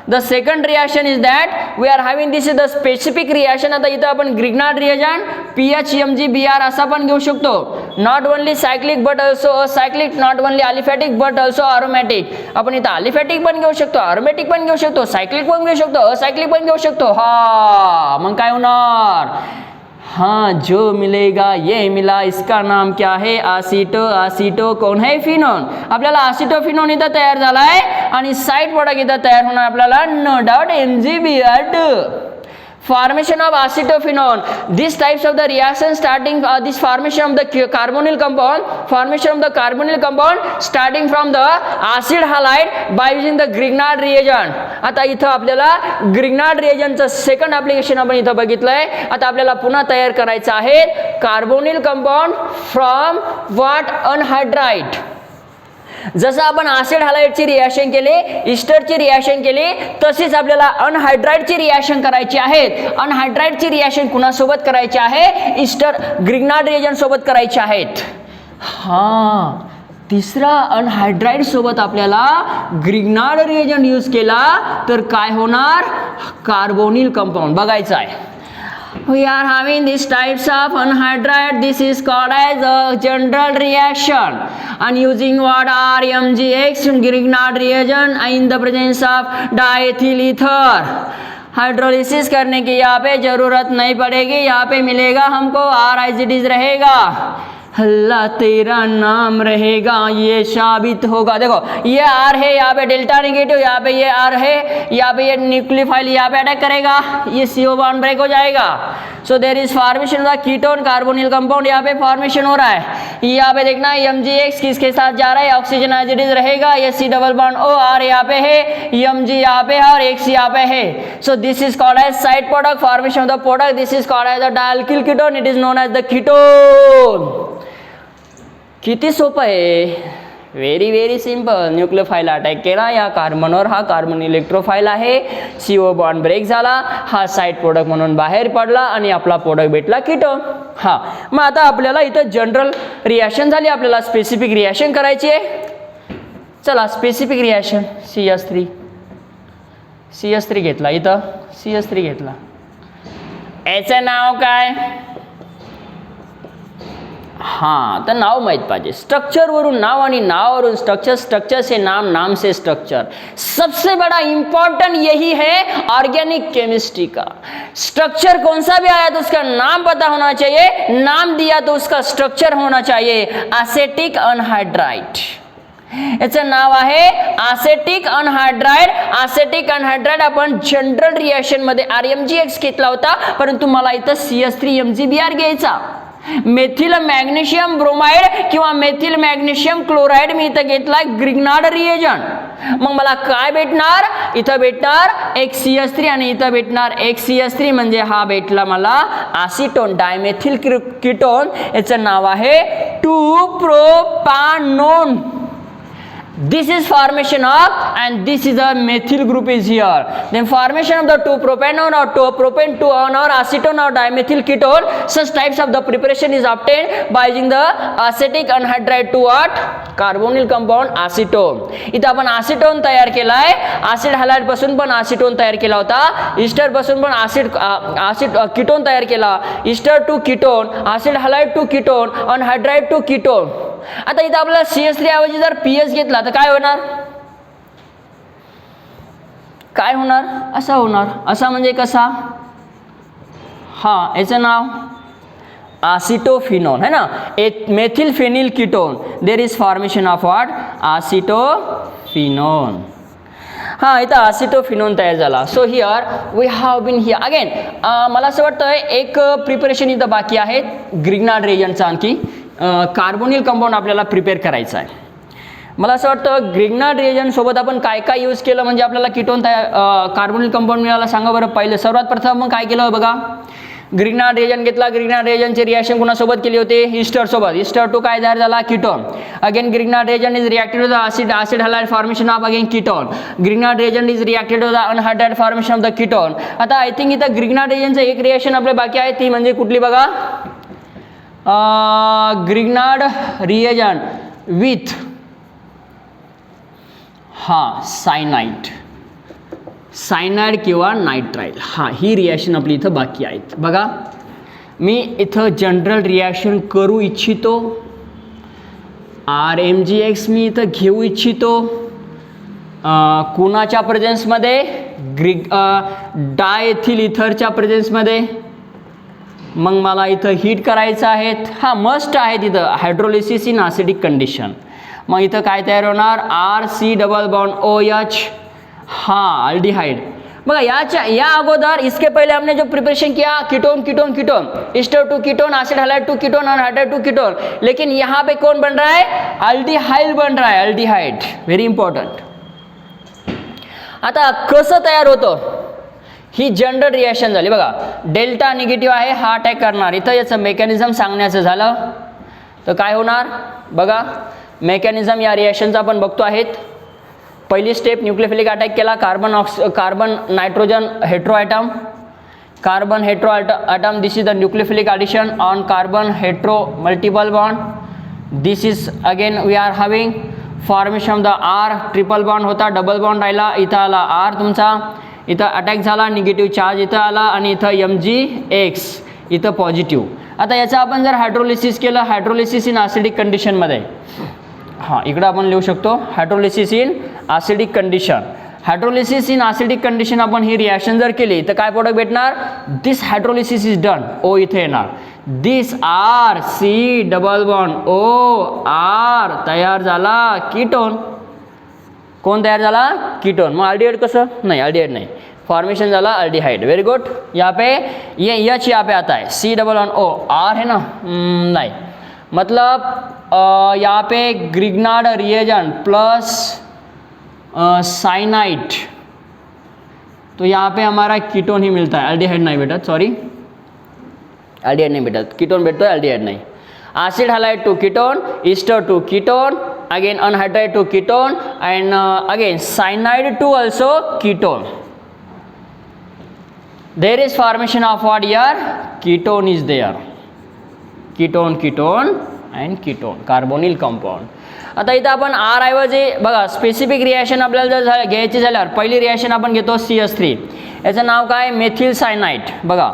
The second reaction is that we are having this is the specific reaction. आता इथं आपण ग्रिग्नार्ड रिएजंट PHMgBr असा पण घेऊ शकतो. Not only cyclic but also acyclic, not only aliphatic but also aromatic. आपण इथं अलिफॅटिक पण घेऊ शकतो, अरोमॅटिक पण घेऊ शकतो, सायक्लिक पण घेऊ शकतो, असायक्लिक पण घेऊ शकतो. हा मग काय होणार? हाँ जो मिलेगा ये मिला, इसका नाम क्या है? आसिटो. आसिटो कोण है? फिनोन. आपल्याला आसिटोफिनोन इथं तयार झालाय आणि साइड प्रोडक्ट इथं तयार होणार आपल्याला no doubt MgBr2. Formation of acetophenone. These types of the reaction starting this formation of the carbonyl compound starting from the acid halide by using the Grignard reagent. आता इथं आपल्याला Grignard reagentचं सेकंड ऍप्लिकेशन आपण इथं बघितलंय. आता आपल्याला पुन्हा तयार करायचं आहे carbonyl compound from what? Anhydride. जसं आपण ऍसिड हायलाइडची रिएक्शन केली, इस्टरची रिएक्शन केली, तशीच आपल्याला अनहायड्राइडची रिएक्शन करायची आहे. अनहायड्राइडची रिएक्शन कुणासोबत करायची आहे? इस्टर ग्रिग्नार्ड रिएजंट सोबत करायची आहेत. हां तिसरा अनहायड्राइड सोबत आपल्याला ग्रिग्नार्ड रिएजंट यूज केला तर काय होणार? कार्बोनिल कंपाऊंड बघायचं आहे. We are having these types of anhydride. This is called as a general reaction and using what are MgX Grignard reagent in the presence of diethyl ether. Hydrolysis करने की यहाँ पे जरूरत नहीं पड़ेगी, यहाँ पे मिलेगा हमको R रहेगा. अल्लाह तेरा नाम रहेगा, ये साबित होगा. देखो ये आर है, यहाँ पे डेल्टा नेगेटिव, यहाँ पे ये आर है, यहाँ पे ये न्यूक्लियोफाइल यहाँ पे अटैक करेगा, ये CO बॉन्ड ब्रेक हो जाएगा. So there is formation of ketone carbonyl compound, यहाँ पे फॉर्मेशन हो रहा है. यहाँ पे देखना MgX किसके साथ जा रहा है? ऑक्सीजन एज रहेगा, ये C double bond O R यहाँ पे है, Mg यहाँ पे है और X यहाँ पे है. So this is called as side product, formation of the product. This is called as the dialkyl ketone, it is known as the ketone. किती सोपं आहे? Very very simple. Nucleophile attack केला या कार्बनवर, हा कार्बन इलेक्ट्रोफाइल आहे, CO बॉन्ड ब्रेक झाला, हा साइड प्रोडक्ट म्हणून बाहेर पडला आणि आपला प्रोडक्ट भेटला कीटोन. हा मग आता आपल्याला इथं जनरल रिएक्शन झाली, आपल्याला स्पेसिफिक रिएक्शन करायची आहे. चला स्पेसिफिक रिएक्शन CH3 घेतला, इथं CH3 घेतला. याचं नाव काय? हाँ तर नाव माहित पाहिजे. स्ट्रक्चर वरून नाव आणि नावावरून स्ट्रक्चर, स्ट्रक्चर से नाम, नाम से स्ट्रक्चर. सबसे बड़ा इंपॉर्टेंट यही है ऑर्गेनिक केमिस्ट्री का. स्ट्रक्चर कौन सा भी आया तो उसका नाम पता होना चाहिए, नाम दिया तो उसका स्ट्रक्चर होना चाहिए. एसेटिक अनहायड्राइड, याचं नाव आहे एसेटिक अनहायड्राइड. एसेटिक अनहायड्राइड आपण जनरल रिएक्शन मध्ये RMgX घेतला होता, परंतु मला इथं CH3 MgBr घ्यायचा. मेथिल मॅग्नेशियम ब्रोमाइड किंवा मेथिल मॅग्नेशियम क्लोराइड मी इथं घेतलाय ग्रिग्नार्ड रिएजंट. मग मला काय भेटणार? इथं भेटणार एक CH3 आणि इथं भेटणार एक CH3, म्हणजे हा भेटला मला ॲसिटोन डायमेथिल कीटोन. याचं नाव आहे 2-propanone. This is formation of, and this is a methyl group is here. Then formation of the 2-propanone or 2-propane 2-on or acetone or dimethyl ketone. Such types of the preparation is obtained by using the acetic anhydride to what? Carbonyl compound acetone. इथं आपण acetone तयार केलाय. ऍसिड हॅलाइड पासून पण acetone तयार केला होता. इस्टर पासून पण ऍसिड कीटोन तयार केला. Ester to ketone, acid halide to ketone, anhydride to ketone. आता इथं आपल्याला CH3 ऐवजी जर PS घेतला तर काय होणार? काय होणार? असा होणार. असा म्हणजे कसा? हा याचं नाव एसिटोफिनोन है ना. Methyl phenyl ketone. There is formation of what? Acetophenone. हा इथं एसिटोफिनोन तयार झाला. So here we have been here again. मला असं वाटतं एक प्रिपरेशन इथं बाकी आहे ग्रिग्नार्ड रिएजंटचा. आणखी कार्बोनिल कंपाऊंड आपल्याला प्रिपेअर करायचं आहे. मला असं वाटतं ग्रिग्नार्ड रिएजंट सोबत आपण काय काय यूज केलं म्हणजे आपल्याला कीटोन कार्बोनिल कंपाऊंड मिळाला. सांगा बरं. पहिलं सर्वात प्रथम मग काय केलं बघा. ग्रिग्नार्ड रिएजंट घेतला. ग्रिग्नार्ड रिएजंटची रिएक्शन कोणासोबत केली होती? इस्टर सोबत. इस्टर टू काय तयार झाला? Ketone. Again Grignard reagent is reacted with acid halide formation of again ketone. Grignard reagent is reacted with anhydride formation of the ketone. आता आय थिंक इथं ग्रिग्नार्ड रिएजंटचं एक रिएक्शन आपल्या बाकी आहे, ती म्हणजे कुठली बघा? Grignard reagent with cyanide. Cyanide किंवा नायट्राईल. हां, ही रिॲक्शन आपली इथं बाकी आहेत. बघा, मी इथं जनरल रिॲक्शन करू इच्छितो. RMgX मी इथं घेऊ इच्छितो. कुणाच्या प्रेझेन्समध्ये? डायएथिल इथरच्या प्रेझेन्समध्ये. मग मला इथं हीट करायचं आहे. हा मस्ट आहे तिथं हायड्रोलिसिस इन ॲसिडिक कंडिशन. मग इथं काय तयार होणार? RC double bond OH. हाँ, अल्डिहाइड. बघा, या अगोदर इसके पहले हमने जो प्रिपरेशन किया ketone ketone ketone, ester to ketone, acid halide to ketone और हाइड्राइड टू कीटोन. लेकिन यहाँ पे कौन बन रहा है? अल्डिहाइड बन रहा है. Aldehyde very important. आता कसं तयार होतं? ही जनरल रिॲक्शन झाली. बघा, डेल्टा निगेटिव्ह आहे, हा अटॅक करणार. इथं याचं मेकॅनिझम सांगण्याचं झालं तर काय होणार? बघा, मेकॅनिझम या रिॲक्शनचा आपण बघतो आहेत. पहिली स्टेप, न्यूक्लियोफिलिक अटॅक केला. Carbon nitrogen hetero atom, carbon hetero atom. This is the nucleophilic addition on carbon hetero multiple bond. This is again we are having formation of the R triple bond होता, डबल बॉन्ड राहिला. इथं आला R तुमचा, इथं अटॅक झाला, निगेटिव्ह चार्ज इथं आला आणि इथं MgX इथं पॉझिटिव्ह. आता याचं आपण जर हायड्रोलिसिस केलं, हायड्रोलिसिस इन ॲसिडिक कंडिशनमध्ये, हां इकडं आपण लिहू शकतो hydrolysis in acidic condition. Hydrolysis in acidic condition आपण ही रिॲक्शन जर केली तर काय प्रोडक्ट भेटणार? दिस हायड्रोलिसिस इज डन. O इथे येणार. दिस RC डबल बॉन्ड OR तयार झाला कीटोन. कोण तयार झाला? कीटोन. मग अल्डिहाइड कसं? नाही, अल्डिहाइड नाही, फॉर्मेशन झाला अल्डिहाइड. Very good. यहाँ पे ये H यहाँ पे आता है, C double bond O. R है ना? नहीं, मतलब यहाँ पे ग्रिग्नार्ड रिएजेंट प्लस साइनाइड, तो यहाँ पे हमारा कीटोन ही मिलता है. अल्डिहाइड नहीं बेटा, सॉरी, अल्डिहाइड नहीं बेटा, कीटोन बेटा, अल्डिहाइड नहीं. Acid halide to ketone, ester to ketone, again anhydride to ketone, and again cyanide to also ketone. There is formation of what here? Ketone is there. Ketone, ketone and ketone, carbonyl compound. आता इथं आपण R ऐवजी बघा स्पेसिफिक रिॲक्शन आपल्याला जर घ्यायची झाल्यावर पहिली रिॲक्शन आपण घेतो CS3. याचं नाव काय? Methyl cyanide. बघा,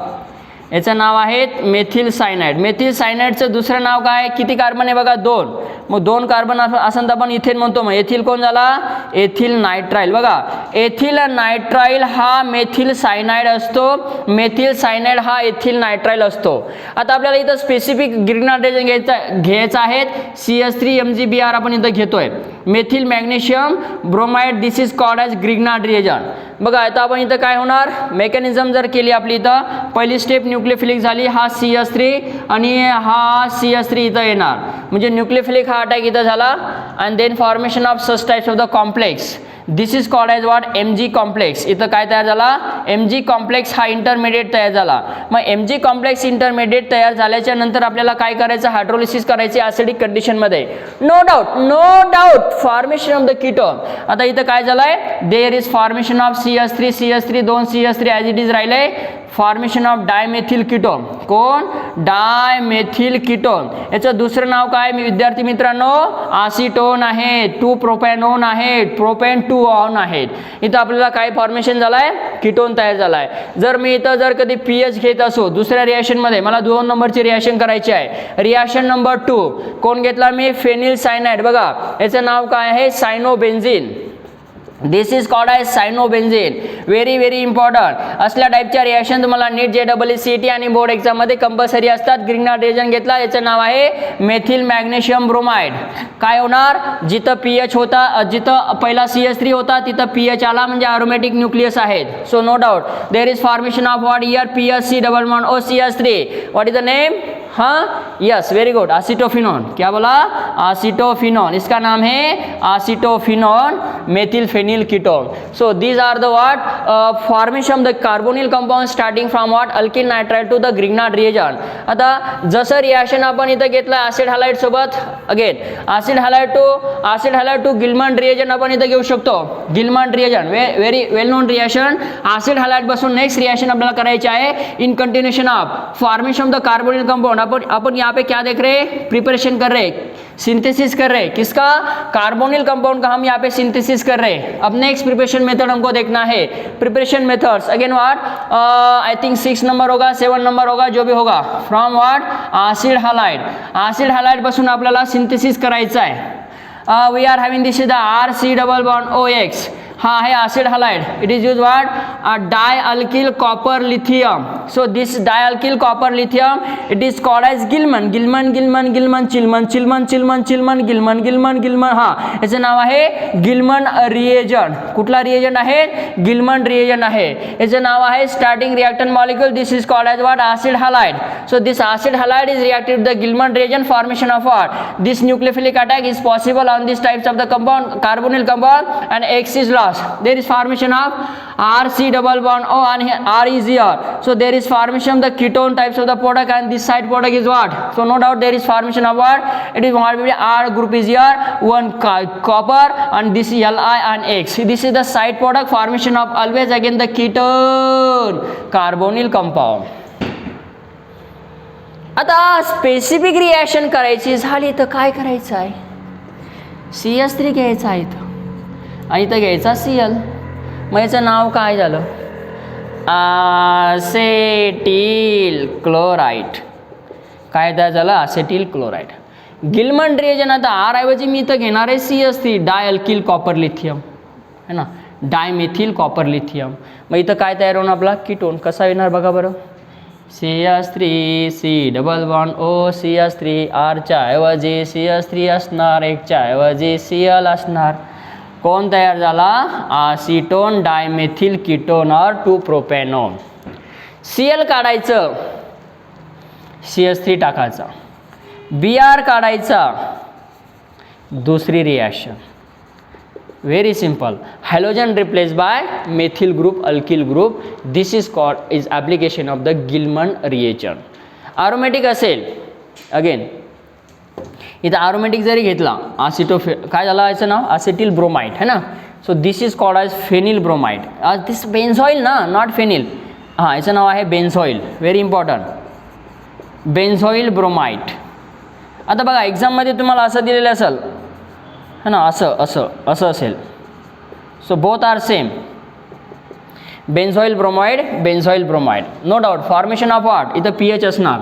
याचं नाव आहे मेथिल सायनाइड. मेथिल सायनाइडचं दुसरं नाव काय? किती कार्बन आहे बघा? 2. मग 2 कार्बन असेल तर आपण इथेन म्हणतो. मग एथिल कोण झाला? Ethyl nitrile. बघा, एथिल नायट्राईल हा मेथिल सायनाइड असतो, मेथिल सायनाइड हा एथिल नायट्राईल असतो. आता आपल्याला इथं स्पेसिफिक ग्रिग्नार्ड रिएजंट घ्यायचं आहे. CS3 MgBr आपण इथं घेतोय. Methyl magnesium bromide, this is called as Grignard reagent. बघा, आता आपण इथं काय होणार? मेकॅनिझम जर केली आपली इथं पहिली स्टेप न्यूक्लियोफिलिक झाली, हा CS3 आणि हा CS3 इथं येणार. म्हणजे न्यूक्लियोफिलिक हा अटॅक इथं झाला and then formation of such types of the complex. This is called as what? Mg complex. इथं काय तयार झाला? Mg कॉम्प्लेक्स हा इंटरमिडिएट तयार झाला. मग Mg कॉम्प्लेक्स इंटरमिडिएट तयार झाल्याच्या नंतर आपल्याला काय करायचं? हायड्रोलिसिस करायची ॲसिडिक कंडिशनमध्ये. No doubt formation of the ketone. आता इथं काय झालंय? There is formation of CS3 2 CS3 as it is राहिले. Formation of dimethyl ketone. कोण? Dimethyl ketone. याचं दुसरं नाव काय मी विद्यार्थी मित्रांनो? ॲसिटोन आहे. 2 प्रोपॅनोन आहेत, प्रोपेन 2 ऑन आहेत. इथं आपल्याला काय फॉर्मेशन झालाय? कीटोन तयार झालाय. जर मी इथं जर कधी pH घेत असो दुसऱ्या रिॲक्शनमध्ये, मला 2 नंबरची रिॲक्शन करायची आहे. रिॲक्शन नंबर 2 कोण घेतला मी? Phenyl cyanide. बघा, याचं नाव काय आहे? Cyanobenzene. This is called as cyanobenzene. Very very important. असल्या टाईपच्या रिॲक्शन तुम्हाला नीट JEE आणि बोर्ड एक्झाममध्ये कंपल्सरी असतात. ग्रिग्नार्ड रिएजंट घेतला, याचं नाव आहे मेथिल मॅग्नेशियम ब्रोमाइड. काय होणार? जिथं pH होता, जिथं पहिला CS3 होता तिथं pH आला म्हणजे अरोमॅटिक न्यूक्लियस आहेत. So no doubt there is formation of what here? PSC double bond OCH3. What is the name? हाँ, यस, वेरी गुड, एसिटोफिनोन. क्या बोला? एसिटोफिनोन. इसका नाम है acetophenone methyl phenyl ketone. So these are the what formation of the carbonyl compound starting from what? Alkyl nitride to the Grignard reagent. आता जसं रिॲक्शन आपण इथं घेतलं ॲसिड हॅलाइड सोबत, again acid halide to Gilman reagent आपण इथं घेऊ शकतो. Gilman reagent very well known reaction. Acid halide पासून नेक्स्ट रिॲक्शन आपल्याला करायची आहे in continuation of formation of the carbonyl compound. अपन यहाँ पे क्या देख रहे हैं? प्रिपरेशन कर रहे हैं, सिंथेसिस कर रहे हैं. किसका? कार्बोनिल कंपाउंड का हम यहाँ पे सिंथेसिस सिंथेसिस कर रहे हैं। अब नेक्स्ट प्रिपरेशन मेथड हमको देखना है। Preparation methods again what, I think 6 number होगा, 7 नंबर होगा, जो भी होगा, from what, acid halide. Acid halide पासून आपल्याला सिंथेसिस करायचं आहे. We are having this is the RC double bond OX. हा आहे acid halide. It is use what, dialkyl copper lithium. So this dialkyl copper lithium it is called as Gilman. Gilman Gilman Gilman चिलमन चिलमन चिलमन चिलमन गिलमन गिलमन गिलमन. हा याचं नाव आहे गिलमन रिएजंट. कुठला रिएजंट आहे? गिलमन रिएजंट आहे. याचं नाव आहे starting reactant molecule. This is called as what, acid halide. So this acid halide is reacted with the Gilman reagent, formation of what, this nucleophilic attack is possible on this types of the compound, carbonyl compound, and X is lost. There is formation of RC double bond O and R is here. So there is formation of the ketone types of the product, and this side product is what? So no doubt there is formation of what? It is what will be R group is here, one copper, and this Li and X. This is the side product, formation of always again the ketone carbonyl compound. आता स्पेसिफिक रिएक्शन करायची झाली तर काय करायचं आहे? CS3 घ्यायचा आहे इथं आणि इथं घ्यायचा Cl. मग याचं नाव काय झालं? ॲसेटिल क्लोराइड. काय तयार झालं? ॲसेटिल क्लोराइड. गिलमन रिएजंट आता R ऐवजी मी इथं घेणार आहे CS3, डायअल्किल कॉपर लिथियम है ना, डायमेथिल कॉपर लिथियम. मग इथं काय तयार होणार आपला? कीटोन. कसा येणार बघा बरं, CS3 C double bond O CS3, R च्या ऐवजी CS3 असणार, एकच्या ऐवजी Cl असणार. कोण तयार झाला? ॲसिटोन डायमेथिल कीटोन और 2-प्रोपॅनोन. Cl काढायचं, CS3 टाकायचा, Br काढायचा, दुसरी reaction. Very simple. Halogen replaced by methyl group, alkyl group. This is called is application of the Gilman reagent. Aromatic असेल again. इथं aromatic जरी घेतला, काय झाला याचं नाव? acetyl bromide है ना. So this is called as phenyl bromide. This benzoyl ना, not phenyl. हां, याचं नाव आहे benzoyl. Very important. benzoyl bromide. आता बघा एक्झाममध्ये तुम्हाला असं दिलेलं असेल है ना, असं असं असं असेल. So both are same. Benzoyl bromide, benzoyl bromide. No doubt formation of what, इथं पीएच असणार.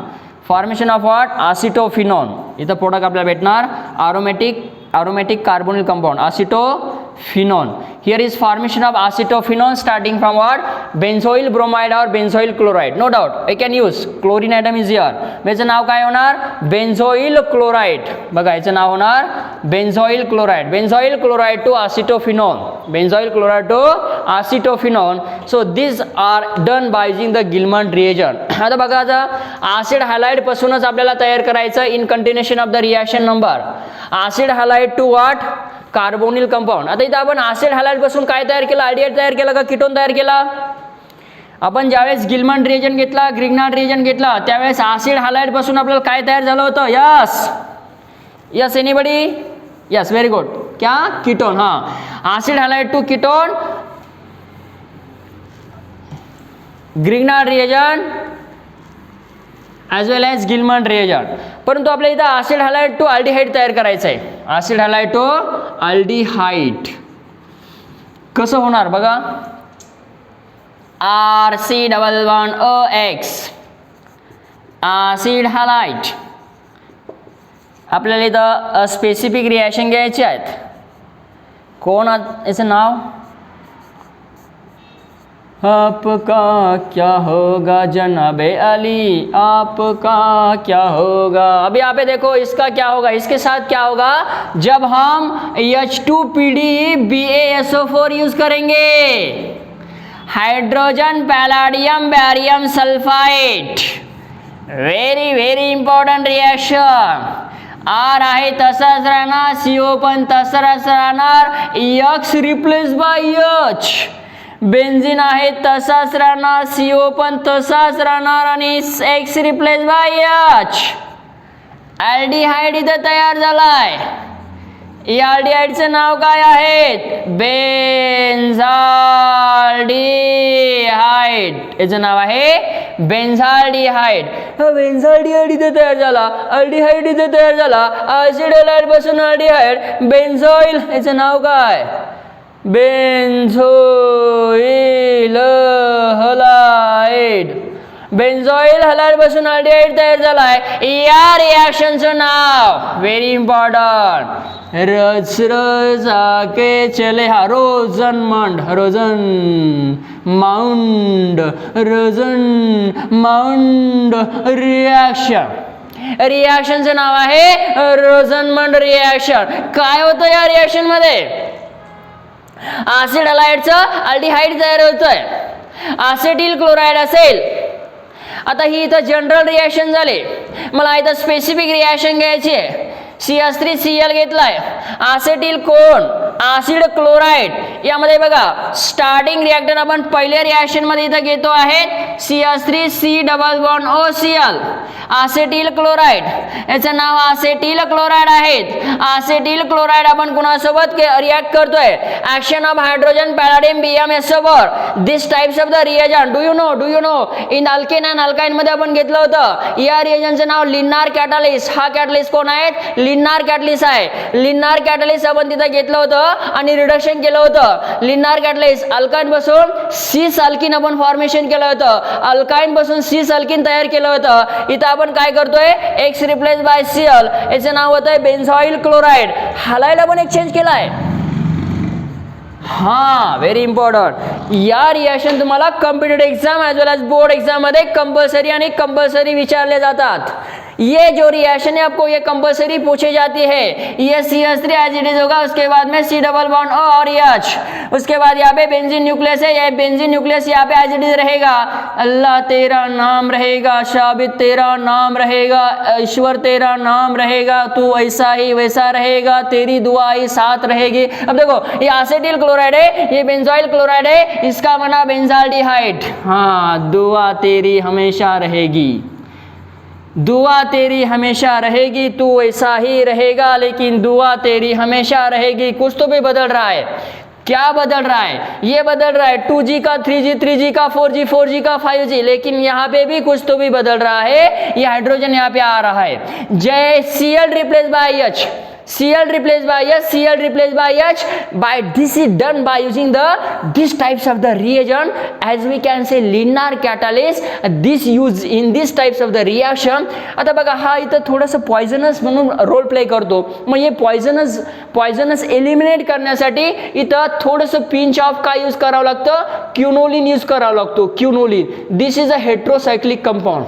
Formation of what, acetophenone. इथं प्रोडक्ट आपल्याला भेटणार aromatic carbonyl compound, acetophenone. Here is formation of acetophenone starting from what? Benzoyl bromide or benzoyl chloride. No doubt I can use chlorine atom is here. याचं नाव काय होणार? benzoyl chloride. बघा याचं नाव होणार benzoyl chloride. benzoyl chloride to acetophenone. benzoyl chloride to acetophenone. So these are done by using the Gilman reagent. आता बघा आता ॲसिड हॅलाइड पासूनच आपल्याला तयार करायचं in continuation of the reaction number. Acid halide to what? Carbonyl compound. आता इथं आपण ॲसिड हॅलाइड पासून काय तयार केलं? आल्डिहाइड तयार केला का कीटोन तयार केला? आपण ज्यावेळेस गिलमन रिएजंट घेतला, ग्रिग्नार्ड रिएजंट घेतला, त्यावेळेस ॲसिड हॅलाइड पासून आपल्याला काय तयार झालं होतं? Yes yes anybody? Yes very good. क्या? कीटोन. हां, acid halide to ketone, Grignard reagent as well as Gilman reagent. परंतु आपल्या इथं ॲसिड हॅलाइड टू अल्डिहाइड तयार करायचं आहे. ॲसिड हॅलाइड टू अल्डिहाइड कसं होणार बघा? RC double bond OX, acid halide. आपल्याला इथं स्पेसिफिक रिॲक्शन घ्यायची आहेत. कोण याचं नाव? आपका क्या होगा जनाबे अली, आपका क्या होगा? अभी यहाँ पे देखो इसका क्या होगा, इसके साथ क्या होगा जब हम H2PD BaSO4 यूज करेंगे. Hydrogen palladium barium sulphide. Very very important reaction. R आहे तसाच राहणार, CO पण तसाच राहणार, X replace by H. Benzene आहे तसाच राहणार, CO पण तसाच राहणार आणि X replace by H. Aldehyde इथं तयार झालाय. या अल्डिहाइडचं नाव काय आहे? बेन्झाल्डिहाइड. याचं नाव आहे बेन्झाल्डिहाइड. हा बेन्झाल्डिहाइड इथं तयार झाला, अल्डिहाइड इथं तयार झाला, ॲसिड हॅलाइड पासून अल्डिहाइड, बेन्झॉइल. याचं नाव काय? बेन्झोइल हलाइड. बेन्झोइल हलाइड पासून अल्डिहाइड तयार झालाय. या रिॲक्शनचं नाव व्हेरी इम्पॉर्टंट. रज रज आके चले हा रोझनमंड माउंड रिॲक्शन. रिॲक्शनचं नाव आहे रोझनमंड रिॲक्शन. काय होतं या रिॲक्शन मध्ये? ऍसिड हलाइडचं अल्डिहाइड तयार होतोय. ऍसिटिल क्लोराइड असेल. आता ही इथं जनरल रिॲक्शन झाली. मला इथं स्पेसिफिक रिॲक्शन घ्यायची आहे. CH3Cl घेतलाय. ऍसिटिल कोण? Acid chloride. यामध्ये बघा स्टार्टिंग रिॲक्टन आपण पहिल्या रिॲक्शन मध्ये इथं घेतो आहे CH3C+OCl ऍसिटिल क्लोराइड. याचं नाव ऍसिटिल क्लोराइड आहेत. ऍसिटिल क्लोराइड आपण कुणासोबत रिॲक्ट करतोय? Action of hydrogen palladium BmS सोबत. This types of the reagent do you know in alkane and alkyne मध्ये आपण घेतलं होतं. या रिएजंटचं नाव लिन्नार कॅटालिस्ट. हा कॅटालिस्ट कोण आहेत? लिन्नार कॅटलिस्ट आहे. लिन्नार कॅटलिस्ट आपण तिथं घेतलं होतं आणि रिडक्शन केलं होतं. लिन्नार कॅटलिस्ट अल्काइन पासून सिस अल्किन आपण फॉर्मेशन केलं होतं. अल्काइन पासून सिस अल्किन तयार केलं होतं. इथं आपण काय करतोय? X replace by Cl. याचं नाव होतंय बेन्झॉइल क्लोराइड. हालाइड आपण एक्सचेंज केलाय. हा व्हेरी इम्पॉर्टंट. या रिॲक्शन तुम्हाला कॉम्पिटेटिव्ह एग्जाम एज वेल एज बोर्ड एग्जाम मध्ये कंपल्सरी विचारले जातात. ये जो रिएक्शन है आपको ये कंपल्सरी पूछी जाती है. ये CH3 एज इट इज होगा. उसके बाद में C डबल बॉन्ड O और H. उसके बाद यहाँ पे बेंजीन न्यूक्लियस है. ये बेंजीन न्यूक्लियस यहाँ पे एज इट इज रहेगा. अल्लाह तेरा नाम रहेगा, शाबित तेरा नाम रहेगा, ईश्वर तेरा नाम रहेगा, तू ऐसा ही वैसा रहेगा, तेरी दुआ ही साथ रहेगी. अब देखो ये एसिटिल क्लोराइड है, ये बेंजोइल क्लोराइड है, इसका बना बेंजाल्डिहाइड. हाँ, दुआ तेरी हमेशा रहेगी, दुआ तेरी हमेशा रहेगी, तू ऐसा ही रहेगा, लेकिन दुआ तेरी हमेशा रहेगी. कुछ तो भी बदल रहा है. क्या बदल रहा है? ये बदल रहा है 2G का 3G, 3G का 4G, 4G का 5G. लेकिन यहाँ पे भी कुछ तो भी बदल रहा है. ये हाइड्रोजन यहाँ पे आ रहा है. जय Cl replace by H, Cl replaced by H, Cl replaced by H. By this is done by using these types of the reagent, as we can say linear catalyst. This used in these types of the reaction. आता बघा हा इथं थोडंसं पॉइझनस म्हणून रोल प्ले करतो. मग हे पॉइझनस एलिमिनेट करण्यासाठी इथं थोडंसं पिंच ऑफ काय यूज करावं लागतं? क्युनोलिन यूज करावं लागतो. क्युनोलिन. दिस इज अ हेट्रोसायक्लिक कंपाऊंड.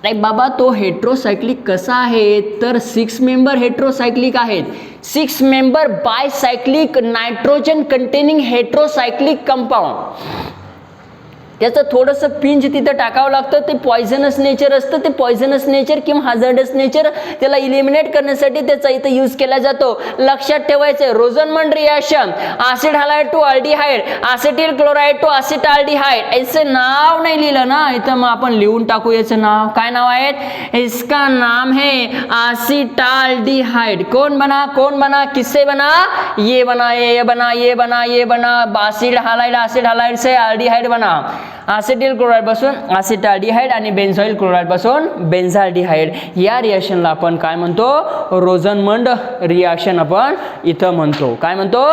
नाही बाबा, तो हेट्रोसायक्लिक कसा आहे? तर 6 मेंबर हेट्रोसायक्लिक आहेत. 6 member bicyclic nitrogen containing heterocyclic compound. त्याचं थोडंसं पिंच तिथं टाकावं लागतं. ते पॉइझनस नेचर असतं. ते पॉइझनस नेचर किंवा हॅझर्डस नेचर त्याला इलिमिनेट करण्यासाठी त्याचा इथं यूज केला जातो. लक्षात ठेवायचं, Rosenmund reaction, acid halide to aldehyde, acetyl chloride to acetaldehyde. याचं नाव नाही लिहिलं ना इथं, मग आपण लिहून टाकू याचं नाव. काय नाव आहे? इसका नाम है ऍसिटाल्डिहाइड. कौन बना किससे बना? ये बना, ये बना, ये बना, ये बना. ऍसिड हलाइड से अल्डिहाइड बना. ऍसिटिल क्लोराइड पासून ऍसिटाल्डिहाइड आणि बेन्झॉइल क्लोराइड पासून बेन्झाल्डिहाइड. या रिएक्शनला आपण काय म्हणतो? रोझनमंड रिएक्शन आपण इथं म्हणतो. काय म्हणतो?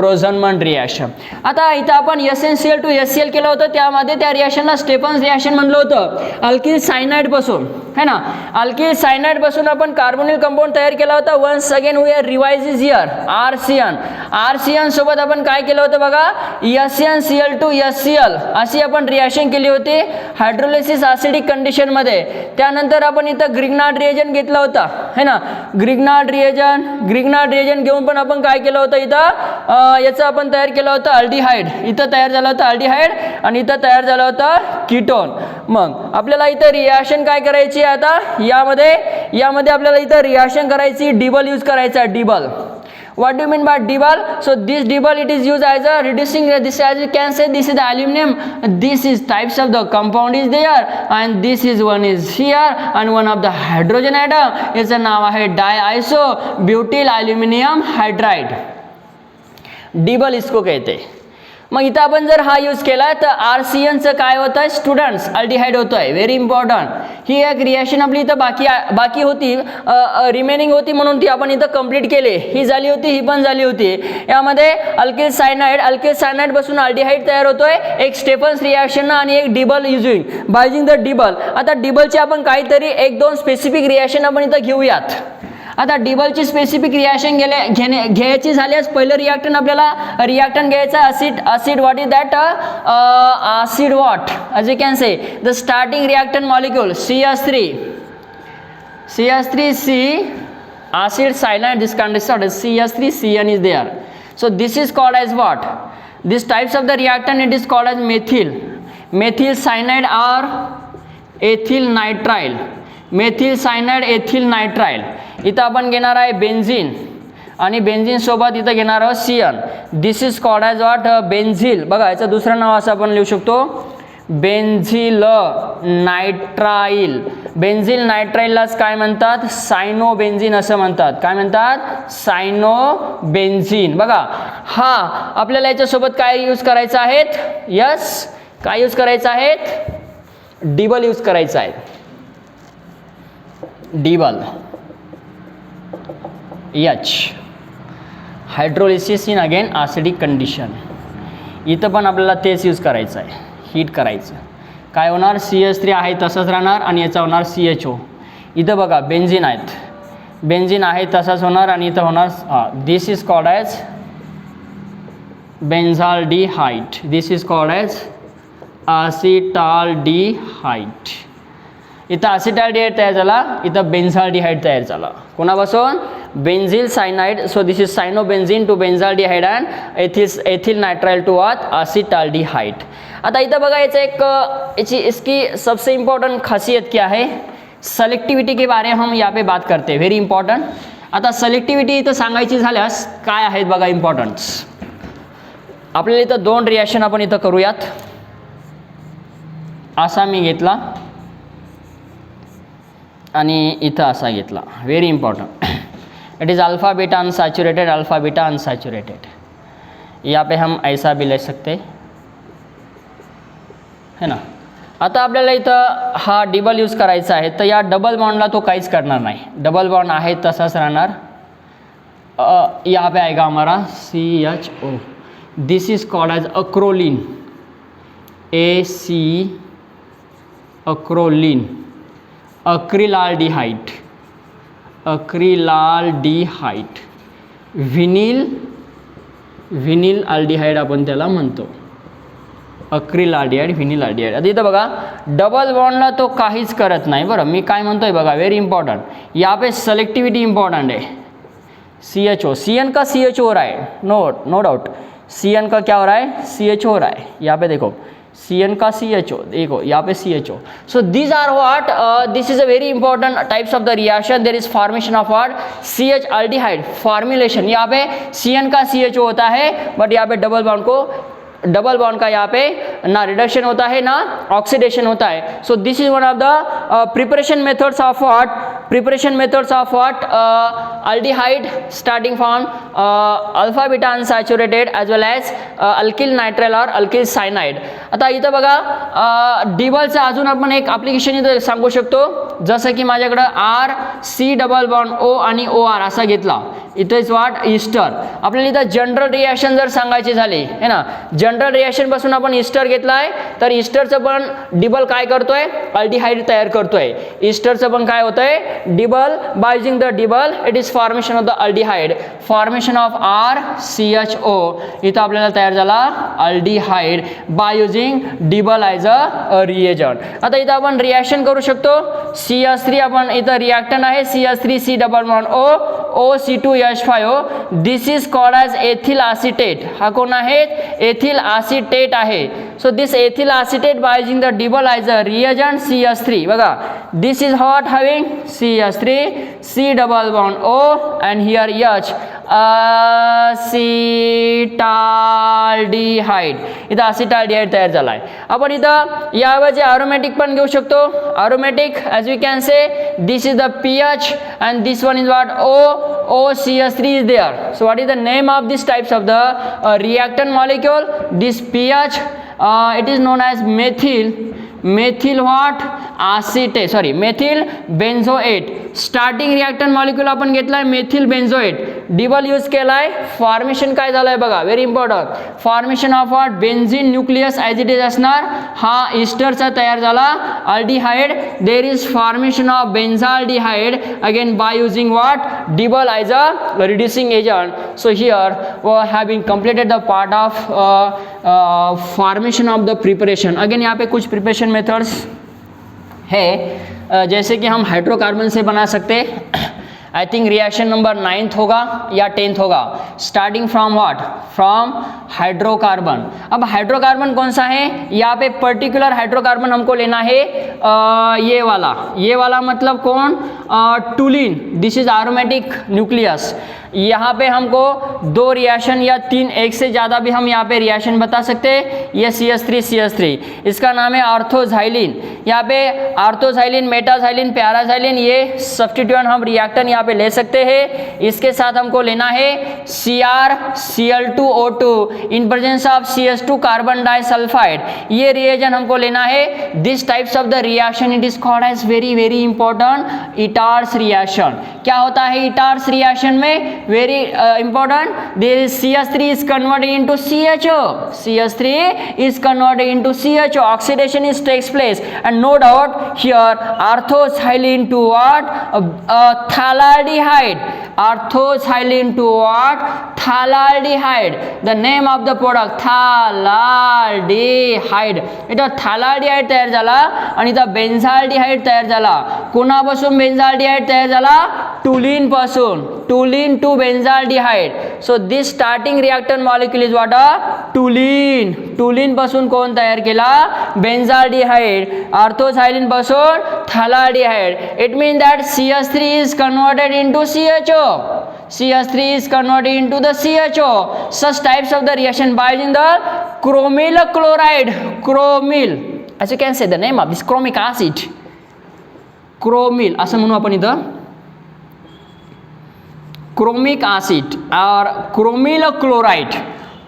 रोझनमंड रिएक्शन. आता इथं आपण SnCl टू HCl केलं होतं. त्यामध्ये त्या रिएक्शनला स्टेफन्स रिएक्शन म्हणलं होतं. अल्किल सायनाइड पासून है ना, अल्किल सायनाइड पासून आपण कार्बोनिल कंपाऊंड तयार केला होता. Once again we are revise here RCN सोबत आपण काय केलं होतं बघा? SnCl टू HCl अशी आपण रिएक्शन केली होती हायड्रोलिसिस ऍसिडिक कंडिशन मध्ये. त्यानंतर आपण इथं ग्रिग्नार्ड रिएजंट घेतला होता है ना. ग्रिग्नार्ड रिएजंट घेऊन पण आपण काय केलं होतं? इथं याचं आपण तयार केलं होतं अल्डिहाइड. इथं तयार झालं होतं अल्डिहाइड आणि इथं तयार झालं होतं कीटोन. मग आपल्याला इथं रिएक्शन काय करायची आता? यामध्ये आपल्याला इथं रिएक्शन करायची, डिबल यूज करायचा. डिबल. What do you mean by dibal? So this dibal it is used as a reducing. This, as you can say, this is the aluminum. This is types of the compound is there, and this is one is here, and one of the hydrogen atom. याचं नाव आहे diisobutyl aluminium hydride. डिबल इसको कहते हैं. मग इथं आपण जर हा यूज केला तर RCNचं काय होतं आहे स्टुडंट्स अल्डिहाइड होतं आहे. Very important. ही एक रिॲक्शन आपली इथं बाकी होती, रिमेनिंग होती म्हणून ती आपण इथं कंप्लीट केली. ही झाली होती, ही पण झाली होती. यामध्ये अल्किल सायनाइड पासून अल्डिहाइड तयार होतोय एक स्टेफन्स रिॲक्शन आणि एक डिबल बायझिंग द डिबल. आता डिबलचे आपण काहीतरी एक दोन स्पेसिफिक रिॲक्शन आपण इथं घेऊयात. आता डिबलची स्पेसिफिक रिॲक्शन घ्यायची झाल्यास पहिलं रिॲक्टन आपल्याला रिॲक्टन घ्यायचं acid what is that acid what as you can say the starting रिॲक्टन molecule CH3 acid cyanide this condition CH3CN is there. So this is called as what? These types of the reactant it is called as methyl cyanide or ethyl nitrile. इथं आपण घेणार आहे बेन्झीन आणि बेन्झीन सोबत इथं घेणार आहोत CN. This is called as what benzyl. बघा याचं दुसरं नाव असं आपण लिहू शकतो बेन्झिल नायट्राईल. बेन्झिल नायट्राईललाच काय म्हणतात सायनोबेन्झीन असं म्हणतात. काय म्हणतात सायनोबेन्झीन. बघा हा आपल्याला याच्यासोबत काय यूज करायचं आहेत यस काय यूज करायचं आहेत डिबल यूज करायचं आहे. डिबल H hydrolysis in again acidic condition. इथं पण आपल्याला तेच यूज करायचं आहे हीट करायचं. काय होणार CH3 आहे तसंच राहणार आणि याचा होणार CHO. इथं बघा बेन्झीन आहे तसाच होणार आणि इथं होणार this is called as benzaldehyde. This is called as acetaldehyde. इथं ॲसिटाल्डिहाइड तयार झाला, इथं बेन्झाल्डिहाइड तयार झाला. कोणापासून benzyl cyanide. So this is cyanobenzene to benzaldehyde and ethyl nitrile to what acetaldehyde. आता इथं बघा याचं एक इसकी सबसे इम्पॉर्टंट खासियत क्या है सेलेक्टिविटी के बारे में हम यहाँ पे बात करते हैं. Very important. आता सेलेक्टिविटी इथं सांगायची झाल्यास काय आहेत बघा इम्पॉर्टन्स. आपल्याला इथं दोन रिॲक्शन आपण इथं करूयात. असा मी घेतला आणि इथं असा घेतला. Very important. It is alpha beta unsaturated. यहाँ पे हम ऐसा भी ले सकते है ना. आता आपल्याला इथं हा डिबल यूज करायचा आहे तर या डबल बॉन्डला तो काहीच करणार नाही. डबल बॉन्ड आहे तसाच राहणार. यहाँ पे आएगा हमारा CHO. This is called as acrolein acrolein. Acrylaldehyde vinyl aldehyde आपण त्याला म्हणतो. Acrylaldehyde vinyl aldehyde. आता इथं बघा डबल बॉन्डला तो काहीच करत नाही. बरं मी काय म्हणतोय बघा व्हेरी इंपॉर्टंट. यहाँ पे सेलेक्टिविटी इंपॉर्टेंट है. CHO CN का CHO हो रहा है नो डाउट. CN का क्या हो रहा है CHO हो रहा है. यहाँ पे देखो CN का CHO देखो यहाँ पे CHO. So these are what this is a very important types of the reaction. There is formation of what CH aldehyde formulation. यहाँ पे CN का CHO होता है बट यहाँ पे डबल बॉन्ड का यहाँ पे ना रिडक्शन होता है ना ऑक्सीडेशन होता है. So this is one of the preparation methods of what aldehyde starting from alpha beta unsaturated as well as alkyl nitrile or alkyl cyanide. आता इथं बघा डिबलचं अजून आपण एक ॲप्लिकेशन इथं सांगू शकतो. जसं की माझ्याकडं RC डबल बॉन्ड O आणि OR असा घेतला. इथं इज व्हॉट ईस्टर. आपल्याला इथं जनरल रिॲक्शन जर सांगायची झाली है ना जनरल रिॲक्शन पासून आपण ईस्टर घेतलाय तर ईस्टरचं पण डिबल काय करतोय अल्डिहाइड तयार करतोय. ईस्टरचं पण काय होतंय DIBAL by using the DIBAL it is formation of the aldehyde. Formation of RCHO. इथं आपल्याला तयार झाला aldehyde by using DIBAL as a reagent. आता इथं आपण रिॲक्शन करू शकतो. CH3 आपण इथं रिॲक्टंट आहे CH3C double bond OC2H5O. This is called as ethyl acetate. हा कोण आहे एथिल ॲसिटेट आहे. So this ethyl acetate by using the DIBAL as a reagent CH3. बघा this is what having CH3 C double bond O and here H acetaldehyde. इथं असिटाल्डिहाइड तयार झाला आहे. आपण इथं याऐवजी अरोमॅटिक पण घेऊ शकतो. Aromatic as we can say this is the pH and this one is what OCH3 is there. So what is the name of these types of the reactant molecule? This pH it is known as methyl what acetate, sorry, methyl benzoate. Starting reactant molecule आपण घेतलाय मेथिल बेन्झोएट, डबल यूज केलाय. फॉर्मेशन काय झालंय बघा, very important. Formation of what benzene nucleus as it is असणार, हा इस्टरचा तयार झाला. Aldehyde, there is formation of benzaldehyde again by using what DIBAL as a reducing agent. So here having completed the part of formation of the preparation. Again यहाँ पे कुछ प्रिपरेशन मेथड्स है जैसे कि हम हाइड्रोकार्बन से बना सकते. I think reaction number 9th होगा या 10th होगा. Starting from what, from hydrocarbon. अब हाइड्रोकार्बन कौन सा है, यहाँ पे पर्टिकुलर हाइड्रोकार्बन हमको लेना है ये वाला मतलब कौन, टूलिन. दिस इज एरोमेटिक न्यूक्लियस. यहाँ पे हमको 2 रिएक्शन या 3, एक से ज़्यादा भी हम यहाँ पे रिएक्शन बता सकते हैं. ये CH3, इसका नाम है ऑर्थोजाइलिन. यहाँ पे ऑर्थोजाइलिन, मेटाजाइलिन, पैराजाइलिन, ये सब्स्टिट्यूएंट हम रिएक्टेंट यहाँ पे ले सकते हैं. इसके साथ हमको लेना है CrCl2O2 in presence of CH2 carbon disulphide. ये रिएजेंट हमको लेना है. This types of the reaction it is called as very important Etard reaction. क्या होता है इटार्स रिएक्शन में, very important, this CH3 is converted into CHO. CH3 is converted into CHO. Oxidation is takes place, and no doubt here orthoxylene to what, phthalaldehyde. Orthoxylene to what, phthalaldehyde. The name of the product phthalaldehyde. इथं phthalaldehyde तयार झाला आणि इथं बेन्झाल्डिहाइड तयार झाला. कोणापासून बेन्झाल्डिहाइड तयार झाला, टुलिन पासून. Toluene to benzaldehyde. So this starting reactant molecule is what, toluene. Toluene पासून कोण तयार केला, बेन्झाल्डिहाइड. ऑर्थोसायलिन पासून phthalaldehyde. It mean that CH3 is converted into CHO. CH3 is converted into the CHO. Such types of the reaction by using the chromyl chloride. Chromyl, as you can say the name of this chromic acid. Chromyl असं म्हणू आपण इथं. क्रोमिक एसिड और क्रोमिल क्लोराइड.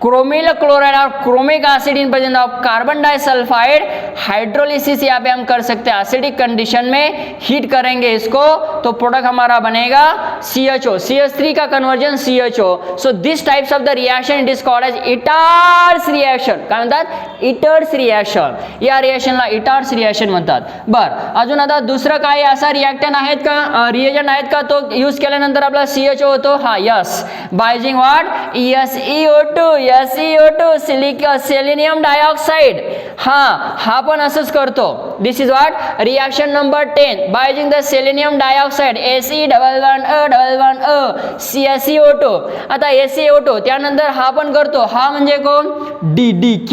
क्रोमिल क्लोराइड और chromic acid in presence of carbon disulphide. Hydrolysis यहाँ पे हम कर सकते हैं. एसिडिक कंडीशन में हीट करेंगे इसको तो प्रोडक्ट हमारा बनेगा CHO. CH3 का conversion CHO. So this types of the reaction it is called as Etard reaction. काय म्हणतात, इटर्स रिएक्शन. या रिएक्शनला इटार्स रिएक्शन म्हणतात. बर, अजून आता दुसरं काय असा रिएक्टंट आहेत का, रिएजंट आहेत का तो यूज केल्यानंतर आपला CHO होतो. हा, yes, by using what, SeO2, selenium dioxide. हा पण असंच करतो. This is what reaction number 10 by using the selenium dioxide Se11N CaCO2. आता SeO2 त्यानंतर हा पण करतो. हा म्हणजे कोण, DDQ.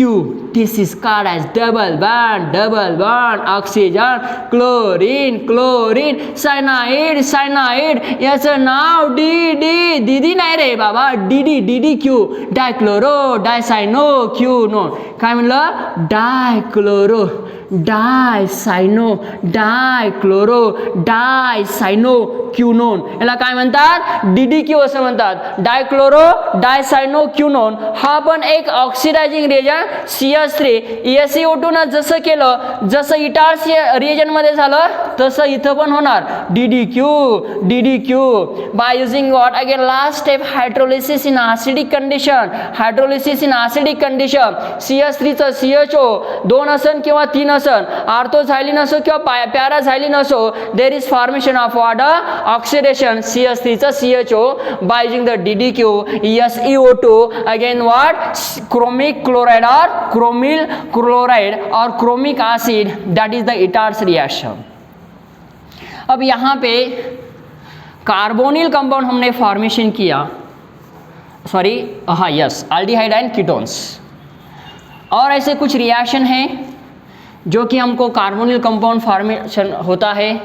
This is called as double bond oxygen, chlorine, cyanide. याचं नाव DD नाही रे बाबा, DDQ, डायक्लोरो डायसायनोक्युनोन. काय म्हणलं, डायसायनोक्युनोन. याला काय म्हणतात, DDQ असं म्हणतात. डायक्लोरो डायसायनोक्युनोन. हा पण एक ऑक्सिडायझिंग रिएजंट. CH3 SeO2 न जसं केलं, जसं इटार्स रिएजंट मध्ये झालं तसं इथं पण होणार. DDQ bye using what, again last step, hydrolysis in acidic condition. CH3 चं CHO 2 असन किंवा 3 असन, ऑर्थोझायलिन असो किंवा पॅराझायलिन असो, there is formation of water oxidation. CH3 चं CHO by using the DDQ SeO2 again what, chromic chloride और क्रोमिल क्लोराइड और chromic acid, that is the Etard reaction. अब यहाँ पे कार्बोनिल कंपाउंड हमने फॉर्मेशन किया, सॉरी हाँ यस, एल्डिहाइड एंड कीटोन्स. और ऐसे कुछ रिएक्शन हैं जो कि हमको कार्बोनिल कंपाउंड फॉर्मेशन होता है,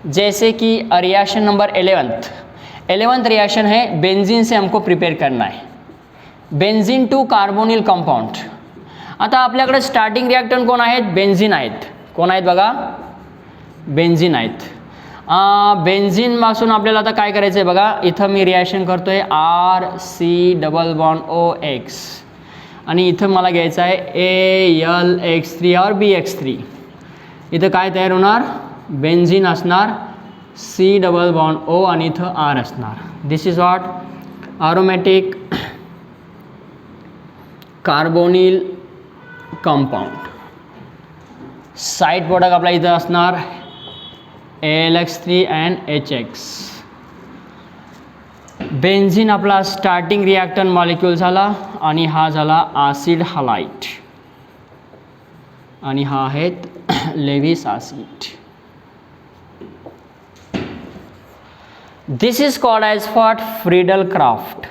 जैसे कि reaction number 11th 11th reaction है बेंजीन से हमको प्रिपेयर करना है, बेंजीन टू कार्बोनिल कंपाऊंड. आता आपल्याकडे स्टार्टिंग रिॲक्टंट कोण आहेत, बेंझिन आहेत. कोण आहेत बघा, बेंझिन आहेत. बेंझिनपासून आपल्याला आता काय करायचं आहे बघा, इथं मी रिॲक्शन करतोय RC≡OX आणि इथं मला घ्यायचं आहे AlX3 और BX3. इथं काय तयार होणार, बेंझिन असणार C≡O आणि इथं R असणार. This is what aromatic carbonyl compound. Side product आपला इथं असणार AlX3 and HX. बेंझिन आपला स्टार्टिंग रिॲक्टंट मॉलिक्यूल झाला आणि हा झाला ॲसिड हलाइड आणि हा आहेत Lewis acid. This is called as what, Friedel Crafts.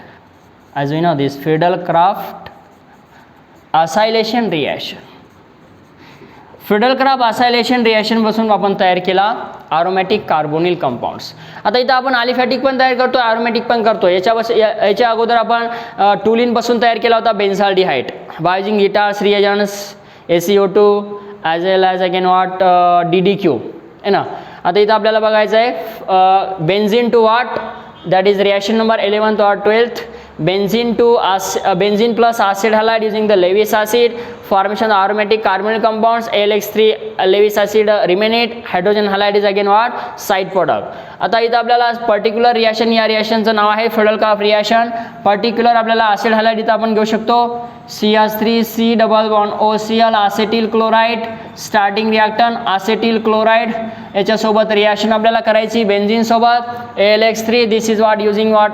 As we know this Friedel Crafts acylation reaction. Friedel Crafts acylation रिॲक्शनपासून आपण तयार केला अरोमॅटिक कार्बोनिल कंपाऊंड्स. आता इथं आपण अलिफॅटिक पण तयार करतो, अरोमॅटिक पण करतो. याच्या अगोदर आपण टुलिनपासून तयार केला होता benzaldehyde by using Etard reagents ACO2 as well as again what DDQ है ना. आता इथं आपल्याला बघायचं आहे benzene to what, that is reaction number 11th or 12th. Benzene plus acid halide using the Lewis acid, formation of aromatic carbonyl compounds. AlX3 Lewis acid remain it, hydrogen halide is again what, side product. आता इथं आपल्याला पर्टिक्युलर रिॲक्शन, या रिॲक्शनचं नाव आहे फ्रीडल-क्राफ्ट रिॲक्शन. पर्टिक्युलर आपल्याला ॲसिड हलाइड इथं आपण घेऊ शकतो CH3 C≡OCl acetyl chloride. Starting reactant acetyl chloride. याच्यासोबत रिॲक्शन आपल्याला करायची बेंझिन सोबत AlX3. This is what using what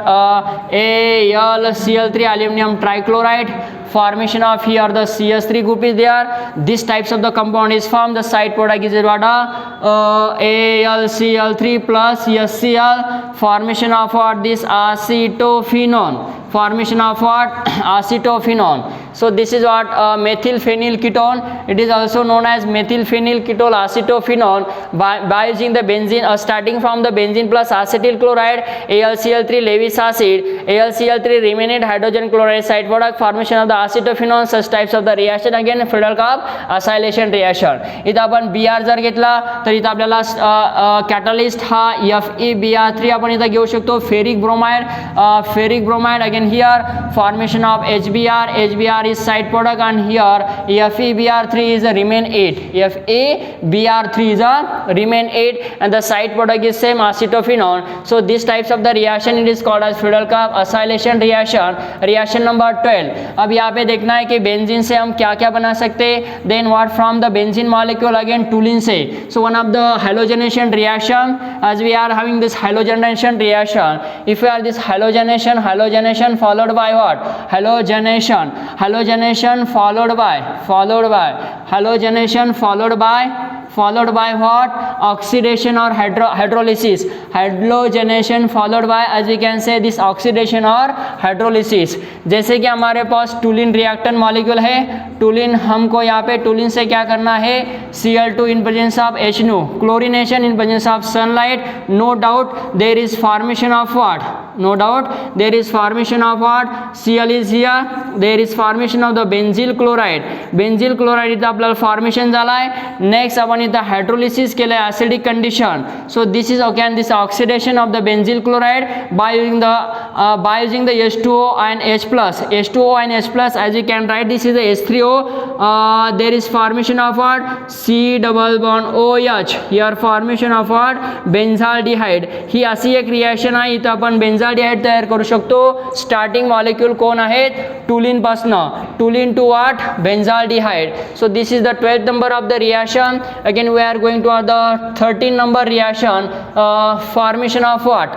AlCl3 aluminum trichloride. Formation of here the CH3 group is there. This types of the compound is formed. The side product is what AlCl3 plus HCl. Formation of what, this acetophenone. Formation of what, acetophenone. So this is what methylphenyl ketone. It is also known as methylphenyl ketone acetophenone by using the benzene starting from the benzene plus acetyl chloride, AlCl3 Lewis acid, AlCl3 remanent hydrogen chloride side product. Formation of the acetophenone. Such types of the reaction again Friedel-Crafts acylation reaction. इथं आपण Br जर घेतला तर इथं आपल्याला कॅटलिस्ट हा FeBr3 आपण इथं घेऊ शकतो. Ferric bromide again here formation of HBr is side product and here FeBr3 is a remain 8. FeBr3 is a remain 8 and the side product is same acetophenone. So these types of the reaction it is called as Friedel-Crafts acylation reaction. Reaction number 12. अब यहाँ पे देखना है कि बेंजीन से हम क्या क्या बना सकते हैं. Then what from the benzene molecule again toluene से. So one of the halogenation reaction as we are having this halogenation reaction. If we are this halogenation followed by what, halogenation followed by what, oxidation or hydrolysis. Halogenation followed by as we can say this oxidation or hydrolysis. जैसे कि हमारे पास टुलिन रिएक्टेंट मॉलिक्यूल है. टुलिन हमको यहाँ पे टुलिन से क्या करना है, Cl2 in presence of HNO, chlorination in presence of sunlight. No doubt there is formation of what, Cl is here. There is formation of the benzyl chloride इथं आपल्याला फॉर्मेशन झाला आहे. नेक्स्ट आपण इथं हायड्रोलिसिस केलं आहे acidic condition. So this is again this oxidation of the benzyl chloride by using the H2O and H+. As you can write, this is the H3O. There is formation of what, C≡OH. Here formation of what, बेन्झाल्डिहाइड. ही अशी एक रिॲक्शन आहे. इथं आपण बेन्झाल्डिहाइड तयार करू शकतो. स्टार्टिंग मॉलिक्यूल कोण आहेत, टुलिन पासनं. Toluene to what, benzaldehyde. So this is the 12th number of the reaction. Again we are going to the 13th number reaction. Formation of what,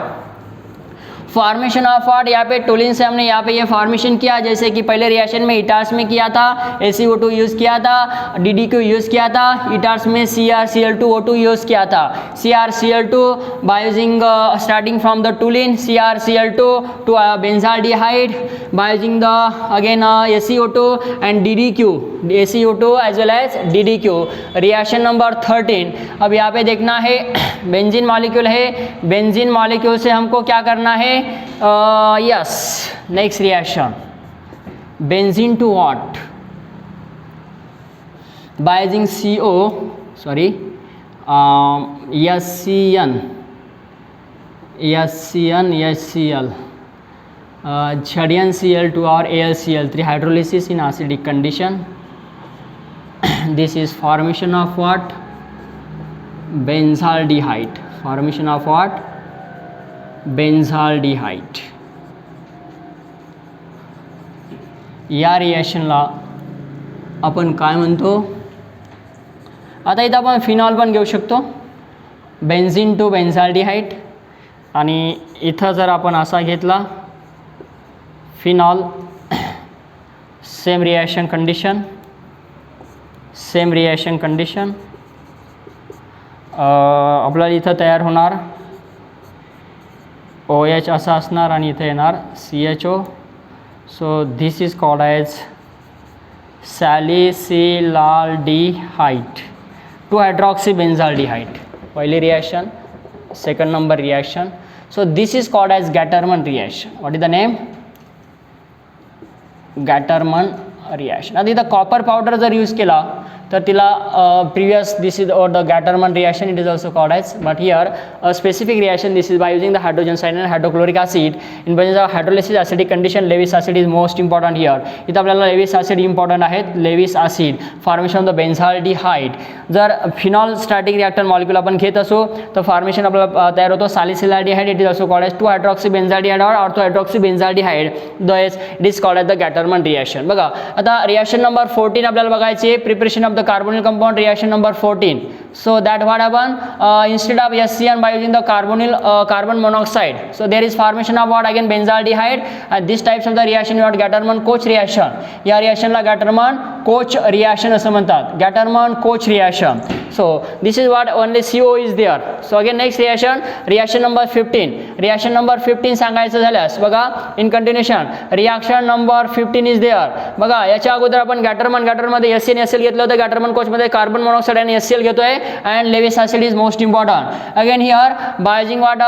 formation of what, यहाँ पे टोलिन से हमने यहाँ पे ये फॉर्मेशन किया, जैसे कि पहले रिएक्शन में इटार्स में किया था, ACO2 यूज़ किया था, DDQ यूज़ किया था, इटार्स में CrCl2O2 यूज़ किया था, CrCl2 by using starting from the toluene CrCl2 to benzaldehyde by using the again ACO2 and DDQ, ACO2 as well as DDQ, reaction number 13। अब यहाँ पे देखना है बेंजीन मॉलिक्यूल है, बेंजीन मॉलिक्यूल से हमको क्या करना है, yes next reaction benzene to what, by using HCl, ZnCl2 or AlCl3 hydrolysis in acidic condition. This is formation of what, benzaldehyde, formation of what, benzaldehyde. या रिएक्शनला आपण काय म्हणतो, आता इथं आपण फिनॉल पण घेऊ शकतो, बेन्झीन टू बेन्झाल्डिहाइड, आणि इथं जर आपण असा घेतला phenol, same reaction condition, same reaction condition, आपल्याला इथं तयार होणार OH असा असणार आणि इथे येणार CHO. So this is called as salicylaldehyde to hydroxybenzaldehyde, पहिली reaction, second number reaction. So this is called as Gattermann reaction. What is the name, Gattermann reaction. आता इथं कॉपर पावडर जर यूज केला तर तिला प्रिवियस दिस इज और the Gattermann reaction, it is also called as, but here a specific reaction this is by using the hydrogen side and hydrochloric acid in presence of hydrolysis acidic condition. Lewis acid is most important here. इथं आपल्याला लेविस ॲसिड इम्पॉर्टंट आहेत, Lewis acid, formation of the benzaldehyde. जर फिनॉल स्टॅटिक रिॲक्टर मॉलिक्यूल आपण घेत असो तर फॉर्मेशन आपल्याला तयार होतो salicylaldehyde, it is also called as two hydroxybenzaldehyde और ortho hydroxybenzaldehyde, thus it is called as the Gattermann reaction. बघा आता रिएक्शन नंबर 14 आपल्याला बघायची आहे, preparation of the carbonyl compound, reaction number 14. So that what happen, instead of HCl by using the carbon monoxide, so there is formation of what, again benzaldehyde, and these types of the reaction you have Gattermann Koch reaction. या रिएक्शन ला Gattermann Koch reaction असं म्हणतात, Gattermann Koch reaction. So this is what only CO is there. So again next reaction, reaction number 15. reaction number 15 सांगायचं झाल्यास बघा, in continuation reaction number 15 is there. बघा याच्या अगोदर आपण Gattermann मध्ये HCl SL घेतलं होतं, Gattermann Koch मध्ये कार्बन मोनॉक्साइड आणि HCl घेतोय, and Lewis acid is most important. Again here by using what,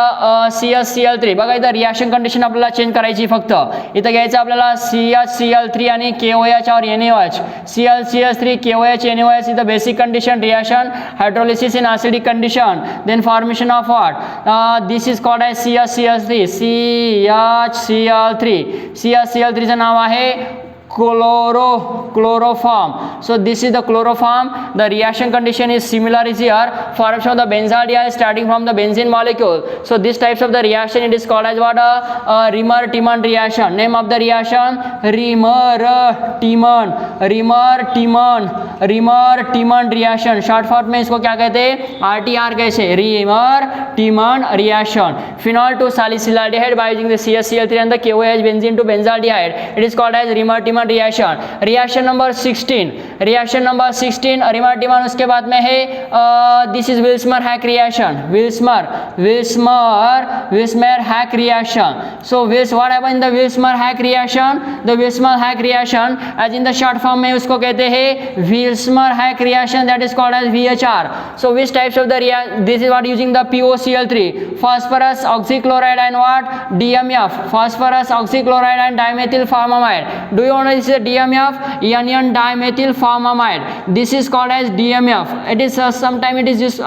CHCl3. बघा इथं रिएक्शन कंडिशन आपल्याला चेंज करायची फक्त. इथं घ्यायचं आपल्याला CHCl3 आणि KOH और NaOH, CHCl3 KOH NaOH. इथं basic condition reaction hydrolysis in acidic condition, then formation of what, this is called as CHCl3. CHCl3 चं नाव आहे chloroform. So this is the chloroform. The reaction condition is similar is here. Formation of the benzaldehyde starting from the benzene molecule. So these types of the reaction it is called as what, Rimmer-Tiemann reaction. Name of the reaction, Rimmer-Tiemann reaction. Short form में इसको क्या कहते हैं, RTR कैसे, Rimmer-Tiemann reaction. Phenol to salicylaldehyde by using the CHCl3 and the KOH benzene to benzaldehyde. It is called as Rimmer-Tiemann reaction. Reaction number 16. Rimmer-Tiemann उसके बाद में है, this is Wilsmer-Hack reaction. Wilsmer-Hack reaction. So what happened in the Wilsmer-Hack reaction? The Wilsmer-Hack reaction as in the short form में उसको कहते हैं Wilsmer-Hack reaction, that is called as VHR. So which types of the reaction, this is what using the POCl3, phosphorus oxychloride and what, DMF, phosphorus oxychloride and dimethyl formamide. Do you know this is a DMF, anion dimethyl formamide. This is called as DMF. It is sometime it is used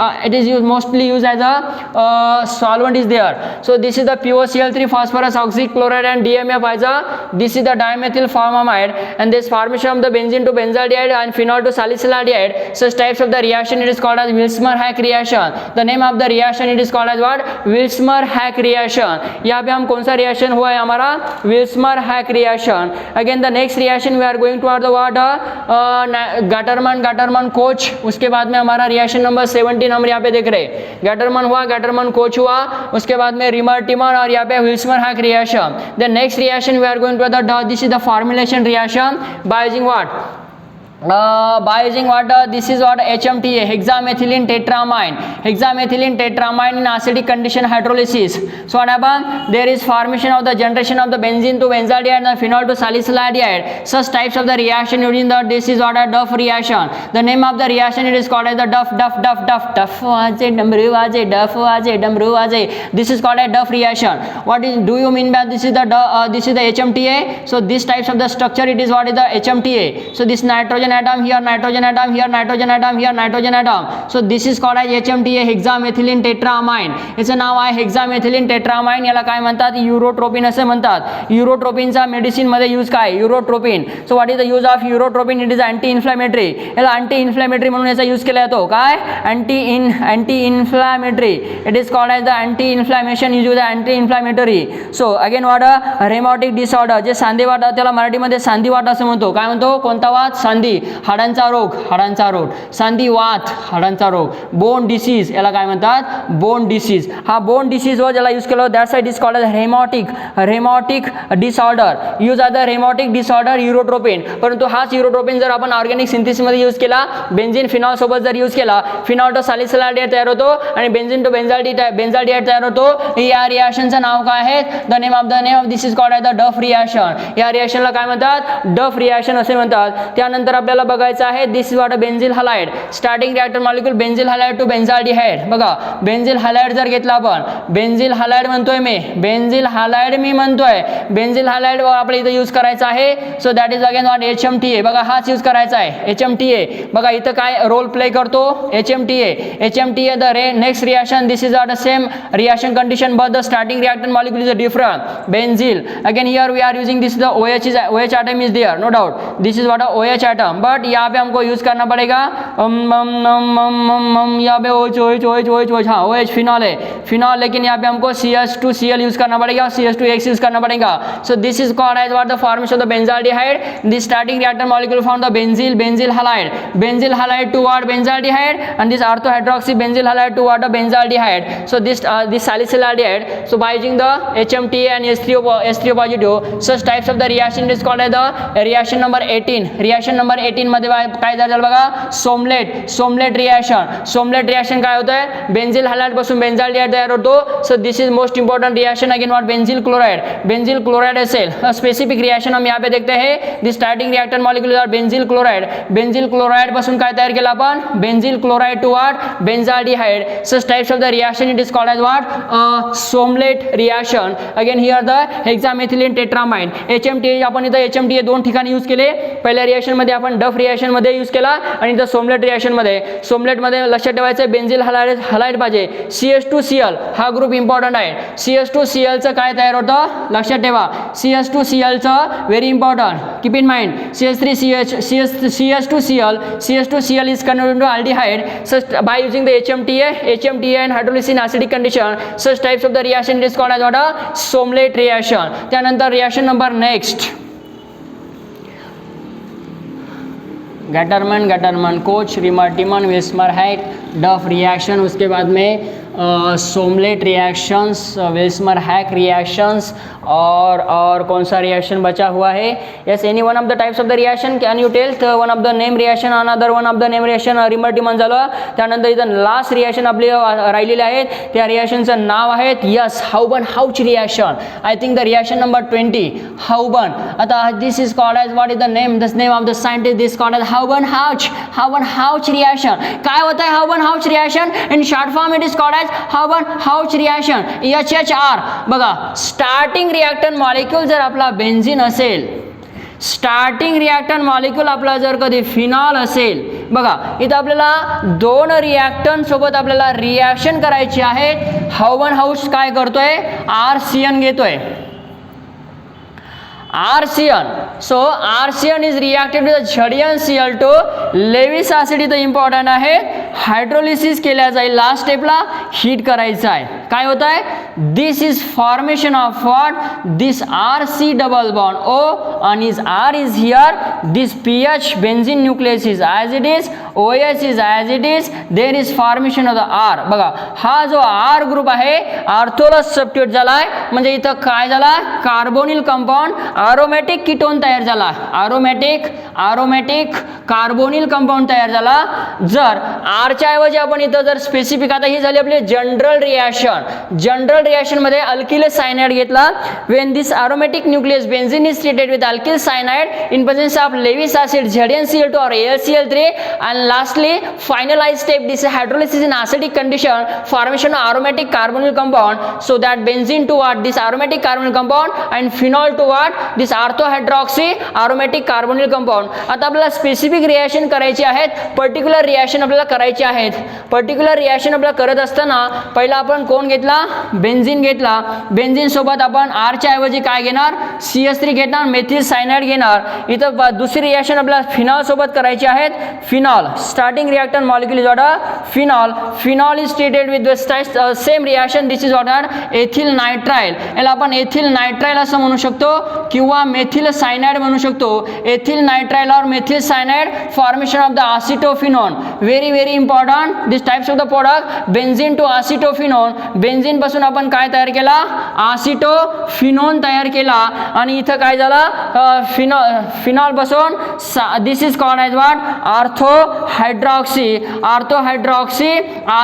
mostly used as a solvent is there. So this is the POCl3, phosphorus oxychloride and DMF as a, this is the dimethyl formamide, and this formation of the the benzene to benzaldehyde and phenol to salicylaldehyde. Such types of the reaction it is called as Wilsmer-Hack reaction. The name of the reaction it is called as what? Wilsmer-Hack reaction. यहाँ पे हम कौन सा reaction हुआ है हमारा? Wilsmer-Hack reaction. Again the next reaction we are going toward the what? Gattermann-Koch. उसके बाद में हमारा reaction number 17 हम यहाँ पे देख रहे हैं. Gattermann हुआ, Gattermann-Koch हुआ, उसके बाद में Rimmer-Timmer और यहाँ पे Wilsmer-Hack reaction. The next reaction we are going to this is the formulation reaction by using what? This is what? HMTA, hexamethylene tetramine. Hexamethylene tetramine in acidic condition hydrolysis. So what happens? There is formation of the generation of the benzene to benzaldehyde and phenol to salicylaldehyde. Such types of the reaction using the this is what? A Duff reaction. The name of the reaction it is called as the Duff. This is called a Duff reaction. What is? Do you mean by this is the HMTA? So this types of the structure it is what is the HMTA. So this nitrogen atom, here nitrogen atom, here nitrogen atom, here nitrogen atom. So this is called as HMTA, hexamethylene tetramine. याचं नाव आहे hexamethylene tetramine. याला काय म्हणतात? युरोट्रोपिन असे म्हणतात. युरोट्रोपिनचा मेडिसिन मध्ये यूज काय? Urotropin. So what is the use of urotropin? It is anti inflammatory. याला अँटी इन्फ्लॅमेटरी म्हणून याचा यूज केला जातो. काय? Anti inflammatory. It is called as the anti inflammation use anti inflammatory. So again what? Rheumatic disorder, जे सांधेवात त्याला मराठीमध्ये सांधीवात असं म्हणतो. काय म्हणतो? कोणता वात? सांधी. हाडांचा रोग, हाडांचा रोग. सांधीवात, हाडांचा रोग. बोन डिसीज, याला काय म्हणतात? Bone disease. हा बोन डिसीज वर ज्याला यूज केलं that's it is called as rheumatic disorder. Use of the rheumatic disorder urotropin. परंतु हाच युरोट्रोपिन जर आपण ऑर्गॅनिक सिंथेसिस मध्ये यूज केला, बेन्झीन फिनॉल सोबत जर यूज केला, फिनॉल टू सॅलिसिलायडेट तयार होतो आणि बेन्झीन टू बेन्झाल्डिहाइड तयार होतो. या रिएक्शनचं नाव काय आहे? The name of this is called as the Duff reaction. या रिएक्शनला काय म्हणतात? डफ रिएक्शन असे म्हणतात. त्यानंतर आपल्याला बघायचं आहे this is what? Benzyl halide. Starting reactor molecule benzyl halide to benzaldehyde. बघा बेन्झिल हलाइड जर घेतला आपण, बेन्झिल हलाइड म्हणतोय मी, बेन्झिल हलाइड मी म्हणतोय, बेन्झिल हलाइड आपल्याला इथं यूज करायचा आहे. So that is again what? HMTA. बघा हाच यूज करायचा आहे HMTA. बघा इथं काय रोल प्ले करतो? HMTA the next reaction this is what? Same reaction condition but the starting reactor molecule is different. Benzyl again here we are using this the OH atom is there, no doubt. This is what? OH atom. But यहाँ पे हमको यूज करना पड़ेगा यहाँ पे OH हाँ OH फिनॉल है, फिनॉल. लेकिन यहाँ पे हमको CH2Cl यूज करना पड़ेगा, CH2X यूज करना पड़ेगा. So this is called as what? The formation of the benzaldehyde. This starting reactor molecule found the benzyl halide to what? Benzaldehyde. and this orthohydroxy benzyl halide to what? The benzaldehyde. So this salicylaldehyde. So by using the HMTA and H3O positive, such types of the reaction is called as the reaction number 18. reaction number 18 मध्ये काय झालं बघा? सोमलेट रिएक्शन काय होतं आहे? बेन्झिल हलाइड पासून बेन्झाल्डिहाइड तयार होतो. So this is most important reaction. Again what? Benzyl chloride असेल. स्पेसिफिक रिएक्शन हम यहाँ पे देखते हैं. This starting reactor molecule are benzyl chloride पासून काय तयार केलं आपण? Benzyl chloride to what? Benzaldehyde. Such types of the reaction it is called as what? Sommelet reaction. Again here the hexamethylene tetramine. HMTA आपण इथं HMTA दोन ठिकाणी यूज केले. पहिल्या रिएक्शन मध्ये आपण डफ रिएक्शन मध्ये यूज केला आणि इथं सोमलेट रिएक्शन मध्ये लक्षात ठेवायचं बेन्झिल हलाइड पाहिजे. CH2Cl हा ग्रुप इंपॉर्टंट आहे. CH2Cl चं काय तयार होतं? लक्षात ठेवा. CH2Cl चं very important. Keep in mind. CH2Cl is converted into aldehyde. Such by using the HMTA and hydrolysis in acidic condition, such types of the reaction is called as what? A Somlate reaction. त्यानंतर reaction number next Gattermann Koch, Reimer Tiemann, Vilsmeier Haack, Duff reaction. उसके बाद में सोमलेट रिएक्शंस, विल्समर-हाइक रिएक्शंस और कौन सा रिएक्शन बचा हुआ है? Yes, any one of the types of the reaction can you tell? One of the name reaction, another one of the name reaction Reimer Tiemann झालं. त्यानंतर इथं लास्ट रिएक्शन आपली राहिलेली आहेत. त्या रिएक्शनचं नाव आहे yes Houben Hoesch reaction. I think the reaction number 20 Houben. आता this is called as what is the name? This name of the scientist this called as Houben Hoesch reaction. काय होतं आहे Houben Hoesch reaction? In short form it is called as Houben Hoesch reaction. HHR. बघा स्टार्टिंग रिएक्टंट मॉलिक्यूल जर आपला बेन्झीन असेल, स्टार्टिंग रिएक्टंट मॉलिक्यूल आपला जर कधी फिनॉल असेल, बघा इथं आपल्याला दोन रिएक्टंट सोबत आपल्याला रिएक्शन करायची आहे. हाउबन-हाउच काय करतोय? RCN घेतोय. RCN so RCN is reacted with ZnCl2. Lewis acid इथं इम्पॉर्टंट आहे. हायड्रोलिसिस केल्या जाईल, लास्ट स्टेपला हीट करायचं आहे. काय होत आहे, this is formation of what, this RC double bond O आणि R is here, this PH benzene nucleus is as it is, OH is as it is, there is formation of the R. बघा हा जो R ग्रुप आहे ऑर्थोला सबस्टिट्यूट झालाय, म्हणजे इथं काय झाला, कार्बोनिल कंपाऊंड अरोमॅटिक कीटोन तयार झाला. अरोमॅटिक कार्बोनिल कंपाऊंड तयार झाला. जर R च्या ऐवजी आपण इथं जर स्पेसिफिक, आता ही झाली आपली जनरल रिॲक्शन मध्ये अल्किल सायनाइड घेतला. When this aromatic nucleus benzene is treated with alkyl cyanide in presence of Lewis acid ZnCl2 or AlCl3, and lastly finalized step, this hydrolysis in acidic condition, formation of aromatic carbonyl compound, so that benzene to what, this aromatic carbonyl compound, and phenol to what, this orthohydroxy aromatic carbonyl compound. आता आपल्याला स्पेसिफिक रिॲक्शन करायची आहेत, पर्टिक्युलर रिॲक्शन आपल्याला करायची आहेत. पर्टिक्युलर रिॲक्शन आपल्याला करत असताना पहिला आपण कोण घेतला, बेन्झीन घेतला. बेन्झीन सोबत आपण R च्या ऐवजी काय घेणार, CH3 घेणार, मेथिल सायनाइड घेणार. इथं दुसरी रिॲक्शन आपल्याला फिनॉल सोबत करायची आहेत. Phenol starting reactant molecule is what, phenol is treated with the same reaction, this is what, ethyl nitrile. याला आपण एथिल नायट्राइल असं म्हणू शकतो किंवा मेथिल सायनाइड म्हणू शकतो. एथिल नायट्राइल और methyl cyanide, formation of the acetophenone. Very important this types of the product, benzene to acetophenone. Benzene पासून आपण काय तयार केला, एसिटोफिनोन तयार केला. आणि इथं काय झाला, फिनॉल पासून this is called as what, orthohydroxy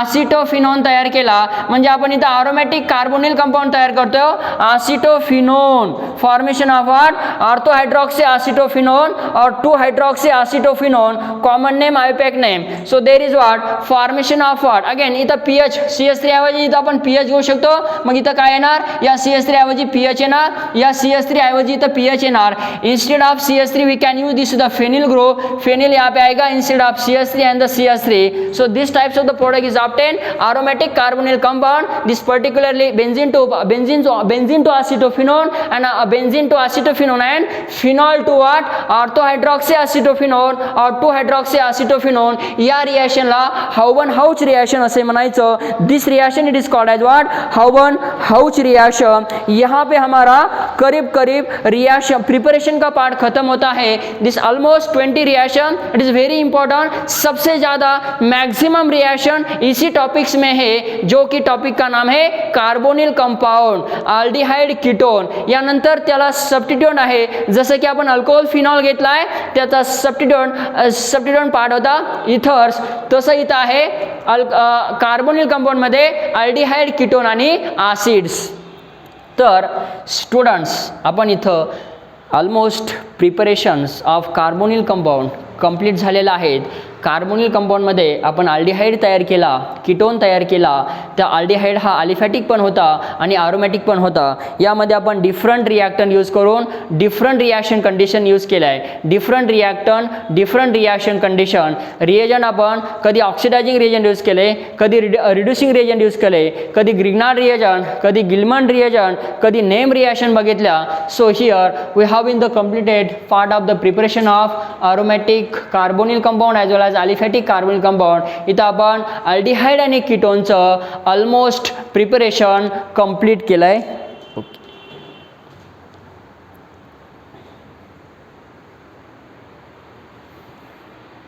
acetophenone तयार केला. म्हणजे आपण इथं अरोमॅटिक कार्बोनिल कंपाऊंड तयार करतो, acetophenone. Formation of what, orthohydroxy acetophenone और two hydroxy acetophenone, common name IUPAC name. So there is what, formation of what, again इथं PH, CH3 ऐवजी इथं आपण PH घेऊ शकतो. मग इथं काय येणार, या CH3 ऐवजी PH येणार, या CH3 ऐवजी इथं PH येणार. Instead of CH3 we can use this the phenyl group, phenyl यहाँ पे आएगा instead of CH3 and the CH3. So this types of the product is obtain aromatic carbonyl compound, this particularly benzene to acetophenone and benzene to acetophenone and phenol to what, orthohydroxy acetophenone or 2-hydroxy acetophenone. या रिएक्शन ला हाउबन-हाउच रिएक्शन असे म्हणायचं. This reaction it is called as what, Houben Hoesch reaction. यहाँ पे हमारा करीब रिएक्शन प्रिपरेशन का पार्ट खत्म होता है. This almost 20 reaction, it is very important. सबसे ज्यादा मैक्सिमम रिएक्शन इसी टॉपिक्स में है, जो कि टॉपिक का नाम है कार्बोनिल कंपाउंड, अल्डिहाइड कीटोन. यानंतर त्याला सबस्टिट्यूट आहे, जसं की आपण अल्कोहोल फिनॉल घेतलाय, त्याचा सबस्टिट्यूट पार्ट होता इथर्स. तसं इथं आहे कार्बोनिल कंपाउंड मध्ये अल्डिहाइड कीटोन आणि ॲसिड्स. तर स्टुडंट्स, आपण इथं almost preparations of carbonyl compound complete झालेला आहेत. कार्बोनिल कंपाऊंडमध्ये आपण अल्डिहाइड तयार केला, कीटोन तयार केला. त्या अल्डिहाइड हा अलिफॅटिक पण होता आणि अरोमॅटिक पण होता. यामध्ये आपण डिफरंट रिॲक्टंट यूज करून डिफरंट रिॲक्शन कंडिशन यूज केलं आहे. Different reactant, different reaction condition. Reagent आपण कधी ऑक्सिडायझिंग रिएजंट यूज केले, कधी रिड्युसिंग रिएजंट यूज केले, कधी ग्रिग्नार्ड रिएजंट, कधी गिलमन रिएजंट, कधी नेम रिॲक्शन बघितल्या. So here we have in the completed part of the preparation of aromatic carbonyl compound as well as aliphatic carbonyl compound. इथं आपण अल्डिहाइड आणि कीटोनचं ऑलमोस्ट प्रिपरेशन कंप्लीट केलं आहे.